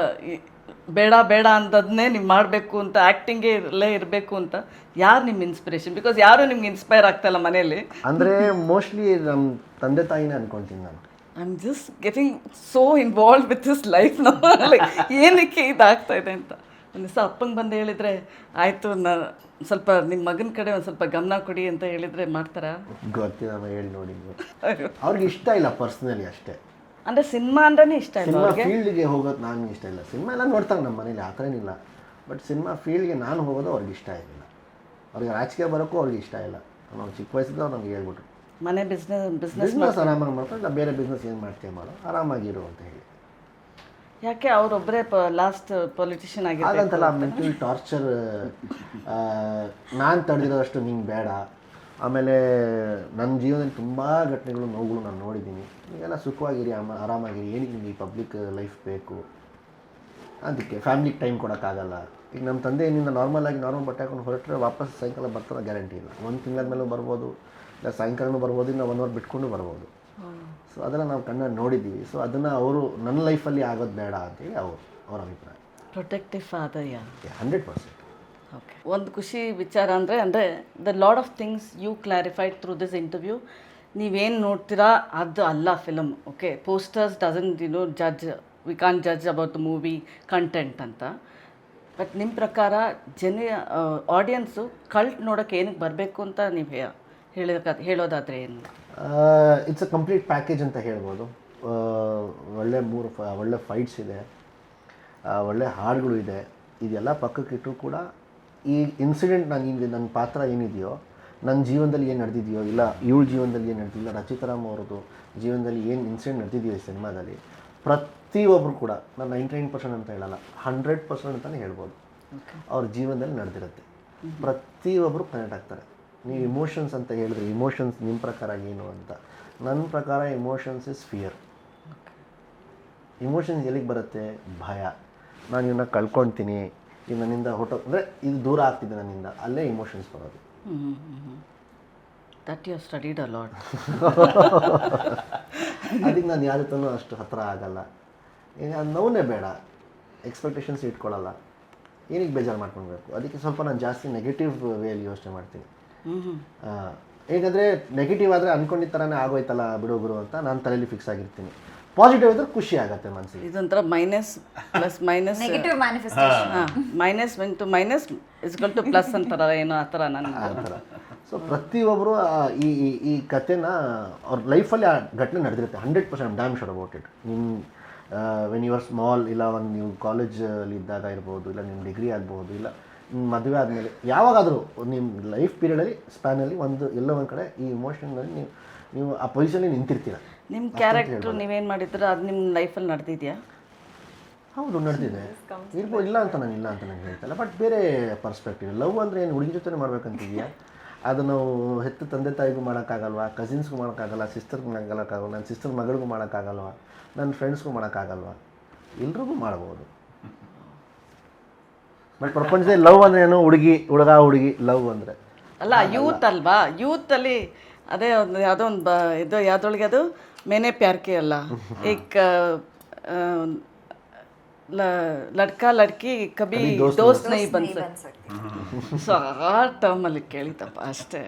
ಬೇಡ ಬೇಡ ಅಂದದನ್ನೇ ನೀವು ಮಾಡಬೇಕು ಅಂತ, ಆ್ಯಕ್ಟಿಂಗೇ ಇರಬೇಕು ಅಂತ ಯಾರು ನಿಮ್ಮ ಇನ್ಸ್ಪಿರೇಷನ್? ಬಿಕಾಸ್ ಯಾರು ನಿಮ್ಗೆ ಇನ್ಸ್ಪೈರ್ ಆಗ್ತಾಯಿಲ್ಲ ಮನೇಲಿ. ಅಂದರೆ ಮೋಸ್ಟ್ಲಿ ನಮ್ಮ ತಂದೆ ತಾಯಿನೇ ಅನ್ಕೊತೀನಿ ನಾನು. I am just getting so involve with this life ನಾವು. ಲೈಕ್ ಏನಕ್ಕೆ ಇದಾಗ್ತಾ ಇದೆ ಅಂತ ಒಂದು ದಿವಸ ಅಪ್ಪಂಗೆ ಬಂದು ಹೇಳಿದರೆ ಆಯಿತು ನಾನು ಸ್ವಲ್ಪ ನಿಮ್ಮ ಮಗನ ಕಡೆ ಒಂದು ಸ್ವಲ್ಪ ಗಮನ ಕೊಡಿ ಅಂತ ಹೇಳಿದರೆ ಮಾಡ್ತಾರಾ? ಗೊತ್ತಿಲ್ಲ, ಹೇಳಿ ನೋಡಿ. ಅವ್ರಿಗೆ ಇಷ್ಟ ಇಲ್ಲ ಪರ್ಸ್ನಲಿ ಅಷ್ಟೇ. ಅಂದರೆ ಸಿನಿಮಾ ಅಂದ್ರೆ ಇಷ್ಟ ಇಲ್ಲ ಸಿನಿಮಾ ಅವ್ರಿಗೆ? ಫೀಲ್ಡ್ಗೆ ಹೋಗೋದು ನನಗೆ ಇಷ್ಟ ಇಲ್ಲ. ಸಿನಿಮಾ ಎಲ್ಲ ನೋಡ್ತಾರೆ ನಮ್ಮ ಮನೇಲಿ, ಆ ಥರ ಏನಿಲ್ಲ. ಬಟ್ ಸಿನಿಮಾ ಫೀಲ್ಡ್ಗೆ ನಾನು ಹೋಗೋದು ಅವ್ರಿಗೆ ಇಷ್ಟ ಇಲ್ಲ. ಅವ್ರಿಗೆ ರಾಜಕೀಯ ಬರೋಕ್ಕೂ ಅವ್ರಿಗೆ ಇಷ್ಟ ಇಲ್ಲ. ನಾವು ಚಿಕ್ಕ ವಯಸ್ಸಿಂದ ಅವ್ರು ನಮ್ಗೆ ಹೇಳ್ಬಿಟ್ರು ಮನೆ ಬಿಸ್ನೆಸ್ ಆರಾಮಾಗಿ ಮಾಡ್ಕೊಂಡು ಇಲ್ಲ ಬೇರೆ ಬಿಸ್ನೆಸ್ ಏನು ಮಾಡ್ತೀವಿ ಮಾಡೋ, ಆರಾಮಾಗಿರು ಅಂತ ಹೇಳಿ. ಯಾಕೆ ಅವರೊಬ್ಬರೇ ಲಾಸ್ಟ್ ಪೊಲಿಟಿಷಿಯನ್ ಹಾಗಂತಲ್ಲ, ಮೆಂಟಲ್ ಟಾರ್ಚರ್ ನಾನು ತಡೆದಿರೋದಷ್ಟು ನಿಂಗೆ ಬೇಡ. ಆಮೇಲೆ ನನ್ನ ಜೀವನದಲ್ಲಿ ತುಂಬ ಘಟನೆಗಳು, ನೋವುಗಳು ನಾನು ನೋಡಿದ್ದೀನಿ. ನೀವೆಲ್ಲ ಸುಖವಾಗಿರಿ, ಆರಾಮಾಗಿರಿ, ಏನಕ್ಕೆ ನಿಮಗೆ ಈ ಪಬ್ಲಿಕ್ ಲೈಫ್ ಬೇಕು? ಅದಕ್ಕೆ ಫ್ಯಾಮಿಲಿಗೆ ಟೈಮ್ ಕೊಡೋಕ್ಕಾಗಲ್ಲ. ಈಗ ನಮ್ಮ ತಂದೆ ಏನಿಂದ ನಾರ್ಮಲ್ ಬಟ್ಟೆ ಹಾಕೊಂಡು ಹೊರಟ್ರೆ ವಾಪಸ್ ಸಾಯಂಕಾಲ ಬರ್ತಾರೋ ಗ್ಯಾರಂಟಿ ಇಲ್ಲ. ಒಂದು ತಿಂಗಳ ಮೇಲೂ ಬರ್ಬೋದು, ಇಲ್ಲ ಸಾಯಂಕಾಲನೂ ಬರ್ಬೋದು, ಇಲ್ಲ 1 ಅವರ್ ಬಿಟ್ಕೊಂಡು ಬರ್ಬೋದು. ಸೊ ಅದನ್ನು ನಾವು ಕಣ್ಣಲ್ಲಿ ನೋಡಿದ್ದೀವಿ. ಸೊ ಅದನ್ನು ಅವರು ನನ್ನ ಲೈಫಲ್ಲಿ ಆಗೋದು ಬೇಡ ಅಂತೇಳಿ ಅವ್ರ ಅಭಿಪ್ರಾಯ. Protective father? 100%. ಓಕೆ. ಒಂದು ಖುಷಿ ವಿಚಾರ ಅಂದರೆ the lot of things you clarified through this interview. ನೀವೇನು ನೋಡ್ತೀರಾ ಅದು ಅಲ್ಲ film. Okay, posters doesn't judge, we can't judge about the movie content ಅಂತ. ಬಟ್ ನಿಮ್ಮ ಪ್ರಕಾರ ಆಡಿಯನ್ಸು ಕಲ್ಟ್ ನೋಡೋಕ್ಕೆ ಏನಕ್ಕೆ ಬರಬೇಕು ಅಂತ ನೀವು ಹೇಳೋದಾದರೆ ಏನು? ಇಟ್ಸ್ ಅ ಕಂಪ್ಲೀಟ್ ಪ್ಯಾಕೇಜ್ ಅಂತ ಹೇಳ್ಬೋದು. ಒಳ್ಳೆ ಫೈಟ್ಸ್ ಇದೆ, ಒಳ್ಳೆ ಹಾಡುಗಳು ಇದೆ. ಇದೆಲ್ಲ ಪಕ್ಕಕ್ಕಿಟ್ಟರು ಕೂಡ ಈ ಇನ್ಸಿಡೆಂಟ್ ನನ್ನ ಪಾತ್ರ ಏನಿದೆಯೋ, ನನ್ನ ಜೀವನದಲ್ಲಿ ಏನು ನಡೆದಿದೆಯೋ, ಇಲ್ಲ ಇವಳ ಜೀವನದಲ್ಲಿ ಏನು ನಡೆದಿಲ್ಲ, ರಚಿತಾರಾಮ್ ಅವ್ರದ್ದು ಜೀವನದಲ್ಲಿ ಏನು ಇನ್ಸಿಡೆಂಟ್ ನಡೆದಿದೆಯೋ ಈ ಸಿನಿಮಾದಲ್ಲಿ, ಪ್ರತಿಯೊಬ್ಬರು ಕೂಡ ನಾನು 99% ಅಂತ ಹೇಳಲ್ಲ, 100% ಅಂತಲೇ ಹೇಳ್ಬೋದು, ಅವ್ರ ಜೀವನದಲ್ಲಿ ನಡೆದಿರುತ್ತೆ. ಪ್ರತಿಯೊಬ್ಬರು ಕನೆಕ್ಟ್ ಆಗ್ತಾರೆ. ನೀವು ಇಮೋಷನ್ಸ್ ಅಂತ ಹೇಳಿದ್ರೆ ಇಮೋಷನ್ಸ್ ನಿಮ್ಮ ಪ್ರಕಾರ ಏನು ಅಂತ. ನನ್ನ ಪ್ರಕಾರ ಇಮೋಷನ್ಸ್ ಇಸ್ ಫಿಯರ್. ಇಮೋಷನ್ಸ್ ಎಲ್ಲಿಗೆ ಬರುತ್ತೆ? ಭಯ. ನಾನು ಇವನ್ನ ಕಳ್ಕೊಳ್ತೀನಿ, ಇದು ನನ್ನಿಂದ ಅಂದರೆ ಇದು ದೂರ ಆಗ್ತಿದೆ ನನ್ನಿಂದ, ಅಲ್ಲೇ ಇಮೋಷನ್ಸ್ ಬರೋದು. That you studied a lot. ಅದಕ್ಕೆ ನಾನು ಯಾರ ಜೊತೆನೂ ಅಷ್ಟು ಹತ್ತಿರ ಆಗಲ್ಲ. ಈಗ ನೋವೇ ಬೇಡ, ಎಕ್ಸ್ಪೆಕ್ಟೇಷನ್ಸ್ ಇಟ್ಕೊಳ್ಳಲ್ಲ, ಏನಕ್ಕೆ ಬೇಜಾರು ಮಾಡ್ಕೊಳ್ಬೇಕು. ಅದಕ್ಕೆ ಸ್ವಲ್ಪ ನಾನು ಜಾಸ್ತಿ ನೆಗೆಟಿವ್ ವೇಲಿ ಯೋಚನೆ ಮಾಡ್ತೀನಿ. ಹೇಗಂದರೆ ನೆಗೆಟಿವ್ ಆದರೆ ಅಂದ್ಕೊಂಡಿದ್ದ ಥರನೇ ಆಗೋಯ್ತಲ್ಲ ಬಿಡು ಅಂತ ನಾನು ತಲೆಯಲ್ಲಿ ಫಿಕ್ಸ್ ಆಗಿರ್ತೀನಿ. ಪಾಸಿಟಿವ್ ಇದ್ರೆ ಖುಷಿ ಆಗುತ್ತೆ ಮನಸ್ಸಿಗೆ. ಇದೊಂಥರ minus plus minus, negative manifestation. Minus into minus is equal to plus ಅಂತಾರ ಏನೋ ಆ ಥರ ನನ್ನ ಆ ಥರ. ಸೊ ಪ್ರತಿಯೊಬ್ಬರು ಈ ಕಥೆನ ಅವ್ರ ಲೈಫಲ್ಲಿ ಆ ಘಟನೆ ನಡೆದಿರುತ್ತೆ. 100% damn sure about it. When you are small, ಇಲ್ಲ ಒಂದು ನೀವು ಕಾಲೇಜಲ್ಲಿ ಇದ್ದಾಗ ಇರ್ಬೋದು, ಇಲ್ಲ ನಿಮ್ಮ ಡಿಗ್ರಿ ಆಗ್ಬೋದು, ಇಲ್ಲ ನಿಮ್ಮ ಮದುವೆ ಆದಮೇಲೆ ಯಾವಾಗಾದರೂ ನಿಮ್ಮ ಲೈಫ್ ಪೀರಿಯಡಲ್ಲಿ ಸ್ಪ್ಯಾನಲ್ಲಿ ಎಲ್ಲೋ ಒಂದು ಕಡೆ ಈ ಇಮೋಷನಲ್ಲಿ ನೀವು ಆ ಪೊಸಿಷನಲ್ಲಿ ನಿಂತಿರ್ತೀರ. ನಿಮ್ಮ ಕ್ಯಾರೆಕ್ಟ್ರು ನೀವೇನು ಮಾಡಿದ್ರೆ ಅದು ನಿಮ್ಮ ಲೈಫಲ್ಲಿ ನಡೆದಿದೆಯಾ? ಹೌದು, ನಡೆದಿದೆ ಇರ್ಬೋದು. ಇಲ್ಲ ಅಂತ ನಾನು ಹೇಳ್ತಲ್ಲ, ಬಟ್ ಬೇರೆ ಪರ್ಸ್ಪೆಕ್ಟಿವ್. ಲವ್ ಅಂದರೆ ಏನು ಹುಡುಗಿ ಜೊತೆ ಮಾಡ್ಬೇಕಂತಿದೆಯಾ? ಅದು ನಾವು ಹೆತ್ತು ತಂದೆ ತಾಯಿಗೂ ಮಾಡೋಕ್ಕಾಗಲ್ವಾ, ಕಸಿನ್ಸ್ಗೂ ಮಾಡೋಕ್ಕಾಗಲ್ಲ, ಸಿಸ್ಟರ್ಗೂ ಮಾಡೋಕ್ಕಾಗಲ್ಲ, ನನ್ನ ಸಿಸ್ಟರ್ ಮಗಳಿಗೂ ಮಾಡೋಕ್ಕಾಗಲ್ವಾ, ನನ್ನ ಫ್ರೆಂಡ್ಸ್ಗೂ ಮಾಡೋಕ್ಕಾಗಲ್ವಾ? ಎಲ್ರಿಗೂ ಮಾಡ್ಬೋದು. ಬಟ್ ಪ್ರಪಂಚದಲ್ಲಿ ಲವ್ ಅಂದರೆ ಏನು? ಹುಡುಗಿ ಲವ್ ಅಂದರೆ ಅಲ್ಲ, ಯೂತ್ ಅಲ್ವಾ? ಯೂತಲ್ಲಿ ಅದೇ ಒಂದು ಯಾವುದೋ ಒಂದು ಇದು ಯಾವುದೊಳಗೆ ಅದು ಮೇನೆ ಪ್ಯಾರ್ಕೆ ಅಲ್ಲ, ಏಕ್ ಲಡ್ಕಾ ಲಡ್ಕಿ ಕಬಿ ದೋಸ್ತ್ ನೈ ಬನ್ ಸಕ್ತಿ. ಸೊ ಆ ಟರ್ಮಲ್ಲಿ ಕೇಳಿತಪ್ಪ ಅಷ್ಟೇ.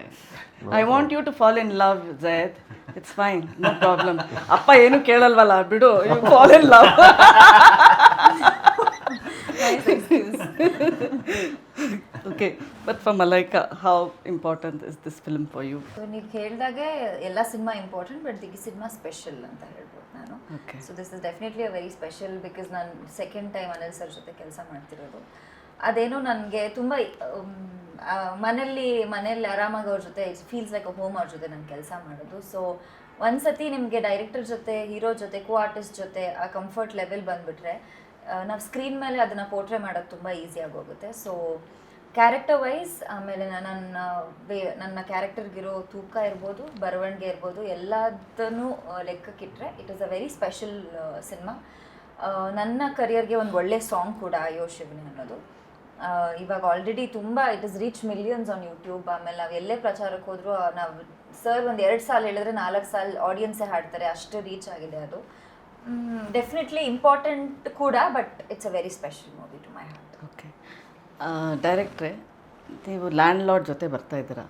I want you to fall in love Zaid, it's fine, no problem. ಅಪ್ಪ ಏನು ಕೇಳಲ್ವಲ್ಲ, ಬಿಡು, you fall in love. Okay, but for Malaika, how important is this film for you? So ನೀವು ಹೇಳಿದಾಗೆ ಎಲ್ಲ ಸಿನಿಮಾ ಇಂಪಾರ್ಟೆಂಟ್, ಬಟ್ ಈ ಸಿನಿಮಾ ಸ್ಪೆಷಲ್ ಅಂತ ಹೇಳ್ಬೋದು ನಾನು. Okay. So this is definitely a very special because ನಾನು ಸೆಕೆಂಡ್ ಟೈಮ್ ಅನಿಲ್ ಸರ್ ಜೊತೆ ಕೆಲಸ ಮಾಡ್ತಿರೋದು. ಅದೇನೋ ನನಗೆ ತುಂಬ ಮನೇಲಿ ಆರಾಮಾಗಿ ಅವ್ರ ಜೊತೆ it's feels like a home ಅವ್ರ ಜೊತೆ ನಾನು ಕೆಲಸ ಮಾಡೋದು. ಸೊ ಒಂದ್ಸತಿ ನಿಮಗೆ ಡೈರೆಕ್ಟರ್ ಜೊತೆ, ಹೀರೋ ಜೊತೆ, ಕೋ ಆರ್ಟಿಸ್ಟ್ ಜೊತೆ ಆ ಕಂಫರ್ಟ್ ಲೆವೆಲ್ ಬಂದುಬಿಟ್ರೆ ನಾವು ಸ್ಕ್ರೀನ್ ಮೇಲೆ ಅದನ್ನು ಪೋರ್ಟ್ರೇ ಮಾಡೋದು ತುಂಬ ಈಸಿ ಆಗೋಗುತ್ತೆ. ಸೊ ಕ್ಯಾರೆಕ್ಟರ್ ವೈಸ್, ಆಮೇಲೆ ನನ್ನ ಕ್ಯಾರೆಕ್ಟರ್ಗಿರೋ ತೂಕ ಇರ್ಬೋದು, ಬರವಣಿಗೆ ಇರ್ಬೋದು, ಎಲ್ಲದನ್ನು ಲೆಕ್ಕಕ್ಕಿಟ್ರೆ it is a very special cinema. ನನ್ನ ಕರಿಯರ್ಗೆ ಒಂದು ಒಳ್ಳೆ ಸಾಂಗ್ ಕೂಡ ಅಯ್ಯೋ ಶಿವನೇ ಅನ್ನೋದು. ಇವಾಗ ಆಲ್ರೆಡಿ ತುಂಬ it is reach millions on YouTube. ಆಮೇಲೆ ನಾವು ಎಲ್ಲೇ ಪ್ರಚಾರಕ್ಕೆ ಹೋದರೂ ನಾವು ಸರ್ ಒಂದು 2 ಸಾಲ ಹೇಳಿದ್ರೆ 4 ಸಾಲ ಆಡಿಯನ್ಸೇ ಹಾಡ್ತಾರೆ, ಅಷ್ಟು ರೀಚ್ ಆಗಿದೆ ಅದು. ಡೆಫಿನೆಟ್ಲಿ ಇಂಪಾರ್ಟೆಂಟ್ ಕೂಡ, but it's a very special movie to my heart. Okay, ಡೈರೆಕ್ಟ್ರೆ, ನೀವು ಲ್ಯಾಂಡ್ ಲಾರ್ಡ್ ಜೊತೆ ಬರ್ತಾ ಇದ್ದೀರಾ,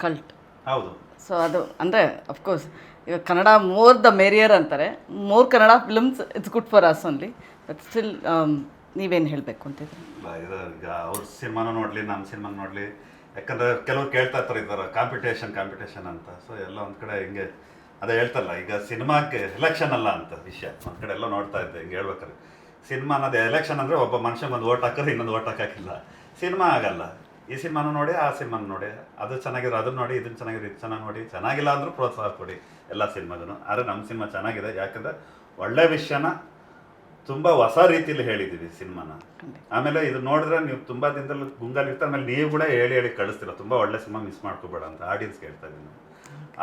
ಕಲ್ಟ್. ಹೌದು. ಸೊ ಅದು ಅಂದರೆ ಅಫ್ಕೋರ್ಸ್ ಇವಾಗ ಕನ್ನಡ ಮೋರ್ ದ ಮೇರಿಯರ್ ಅಂತಾರೆ, more Kannada films it's good for us only, but still ನೀವೇನು ಹೇಳಬೇಕು ಅಂತಿದ್ರಿ? ಈಗ ಅವ್ರ ಸಿನಿಮಾನು ನೋಡಲಿ, ನಮ್ಮ ಸಿನಿಮಾನು ನೋಡಲಿ, ಯಾಕಂದರೆ ಕೆಲವ್ರು ಕೇಳ್ತಾ ಇರ್ತಾರೆ ಈ ಥರ ಕಾಂಪಿಟೇಷನ್ ಅಂತ. ಸೊ ಎಲ್ಲ ಒಂದು ಕಡೆ ಹಿಂಗೆ ಅದೇ ಹೇಳ್ತಲ್ಲ, ಈಗ ಸಿನಿಮಾಕ್ಕೆ ಎಲೆಕ್ಷನ್ ಅಲ್ಲ ಅಂತ ವಿಷಯ. ಒಂದು ಕಡೆ ಎಲ್ಲ ನೋಡ್ತಾ ಇದ್ದೆ ಹಿಂಗೆ ಹೇಳ್ಬೇಕಾರೆ, ಸಿನಿಮಾ ಅನ್ನೋದು ಎಲೆಕ್ಷನ್ ಅಂದರೆ ಒಬ್ಬ ಮನುಷ್ಯಂಗೆ ಒಂದು ಓಟ್ ಹಾಕಿದ್ರೆ ಇನ್ನೊಂದು ಓಟ್ ಹಾಕಿಲ್ಲ. ಸಿನಿಮಾ ಆಗಲ್ಲ. ಈ ಸಿನಿಮಾನು ನೋಡಿ, ಆ ಸಿನಿಮಾನು ನೋಡಿ, ಅದು ಚೆನ್ನಾಗಿರೋ ಅದನ್ನು ನೋಡಿ, ಇದನ್ನು ಚೆನ್ನಾಗಿರೋ ಇದು ಚೆನ್ನಾಗಿ ನೋಡಿ, ಚೆನ್ನಾಗಿಲ್ಲ ಅಂದರೂ ಪ್ರೋತ್ಸಾಹ ಕೊಡಿ ಎಲ್ಲ ಸಿನಿಮಾಗೂ. ಆದರೆ ನಮ್ಮ ಸಿನಿಮಾ ಚೆನ್ನಾಗಿದೆ, ಯಾಕಂದರೆ ಒಳ್ಳೆ ವಿಷಯನ ತುಂಬ ಹೊಸ ರೀತಿಯಲ್ಲಿ ಹೇಳಿದ್ದೀವಿ ಸಿನಿಮಾನ. ಆಮೇಲೆ ಇದು ನೋಡಿದ್ರೆ ನೀವು ತುಂಬ ದಿನದಲ್ಲಿ ಗುಂಗಲ್ಲಿರ್ತಾರೆ, ಆಮೇಲೆ ನೀವು ಕೂಡ ಹೇಳಿ ಕಳಿಸ್ತೀರ ತುಂಬ ಒಳ್ಳೆ ಸಿನಿಮಾ ಮಿಸ್ ಮಾಡ್ಕೋಬೇಡ ಅಂತ ಆಡಿಯನ್ಸ್ಗೆ ಹೇಳ್ತಾ ಇದ್ದೀನಿ.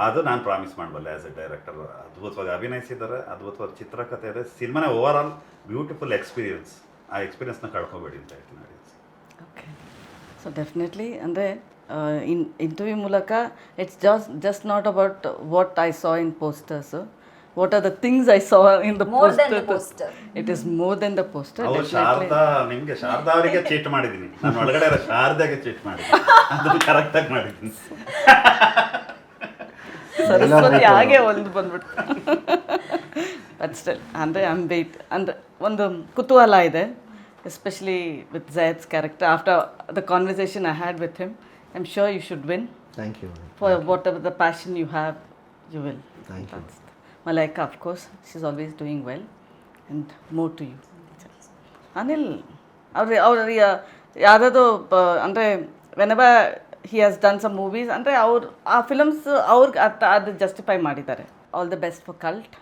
ಅದು ನಾನು ಪ್ರಾಮಿಸ್ ಮಾಡಬಲ್ಲೆ ಆ್ಯಸ್ ಎ ಡೈರೆಕ್ಟರ್. ಅದ್ಭುತವಾಗಿ ಅಭಿನಯಿಸಿದ್ದಾರೆ, ಅದ್ಭುತವಾದ ಚಿತ್ರಕಥೆ ಇದೆ, ಸಿನಿಮಾನೇ ಓವರ್ ಆಲ್ ಬ್ಯೂಟಿಫುಲ್ ಎಕ್ಸ್ಪೀರಿಯನ್ಸ್. ಆ ಎಕ್ಸ್ಪೀರಿಯನ್ಸ್ನ ಕಳ್ಕೊಬೇಡಿ ಅಂತ ಹೇಳ್ತೀನಿ ಆಡಿಯನ್ಸ್. ಓಕೆ, ಸೊ ಡೆಫಿನೆಟ್ಲಿ ಅಂದರೆ ಇಂಟರ್ವ್ಯೂ ಮೂಲಕ it's just not about what I saw in posters, what are the things I saw in the More than the poster. It is more than the poster. ಅವ್ರು ಶಾರದಾ ಅವರಿಗೆ cheat ಮಾಡಿದ್ದೀನಿ, ನಾನು ಒಳಗಡೆ ಇರೋ ಶಾರದಾಗೆ cheat ಮಾಡಿದ್ದೀನಿ, ಅದನ್ನು ಕರೆಕ್ಟಾಗಿ ಮಾಡಿದ್ದೀನಿ. ಸರಸ್ವತಿ ಹಾಗೆ ಒಂದು ಬಂದ್ಬಿಟ್ಟು. ಬಟ್ ಸ್ಟಿಲ್ ಅಂದರೆ ಐ ಆಮ್ ವೇಟ್ ಅಂದರೆ ಒಂದು ಕುತೂಹಲ ಇದೆ, especially with Zaid's character. After the conversation I had with him, I am sure you should win. Thank you. For whatever the passion you have, you will. Thank you. Malaika, of course, she's always doing well, and more to you. Anil, our ಯಾವ್ದಾದ್ರು ಅಂದರೆ whenever he has done some movies ಅಂದರೆ ಆ films ಅವ್ರಿಗೆ ಅದು justify ಮಾಡಿದ್ದಾರೆ. All the best for Cult.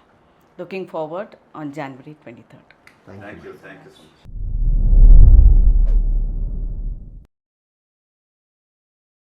Looking forward on January 23rd. Thank you so much.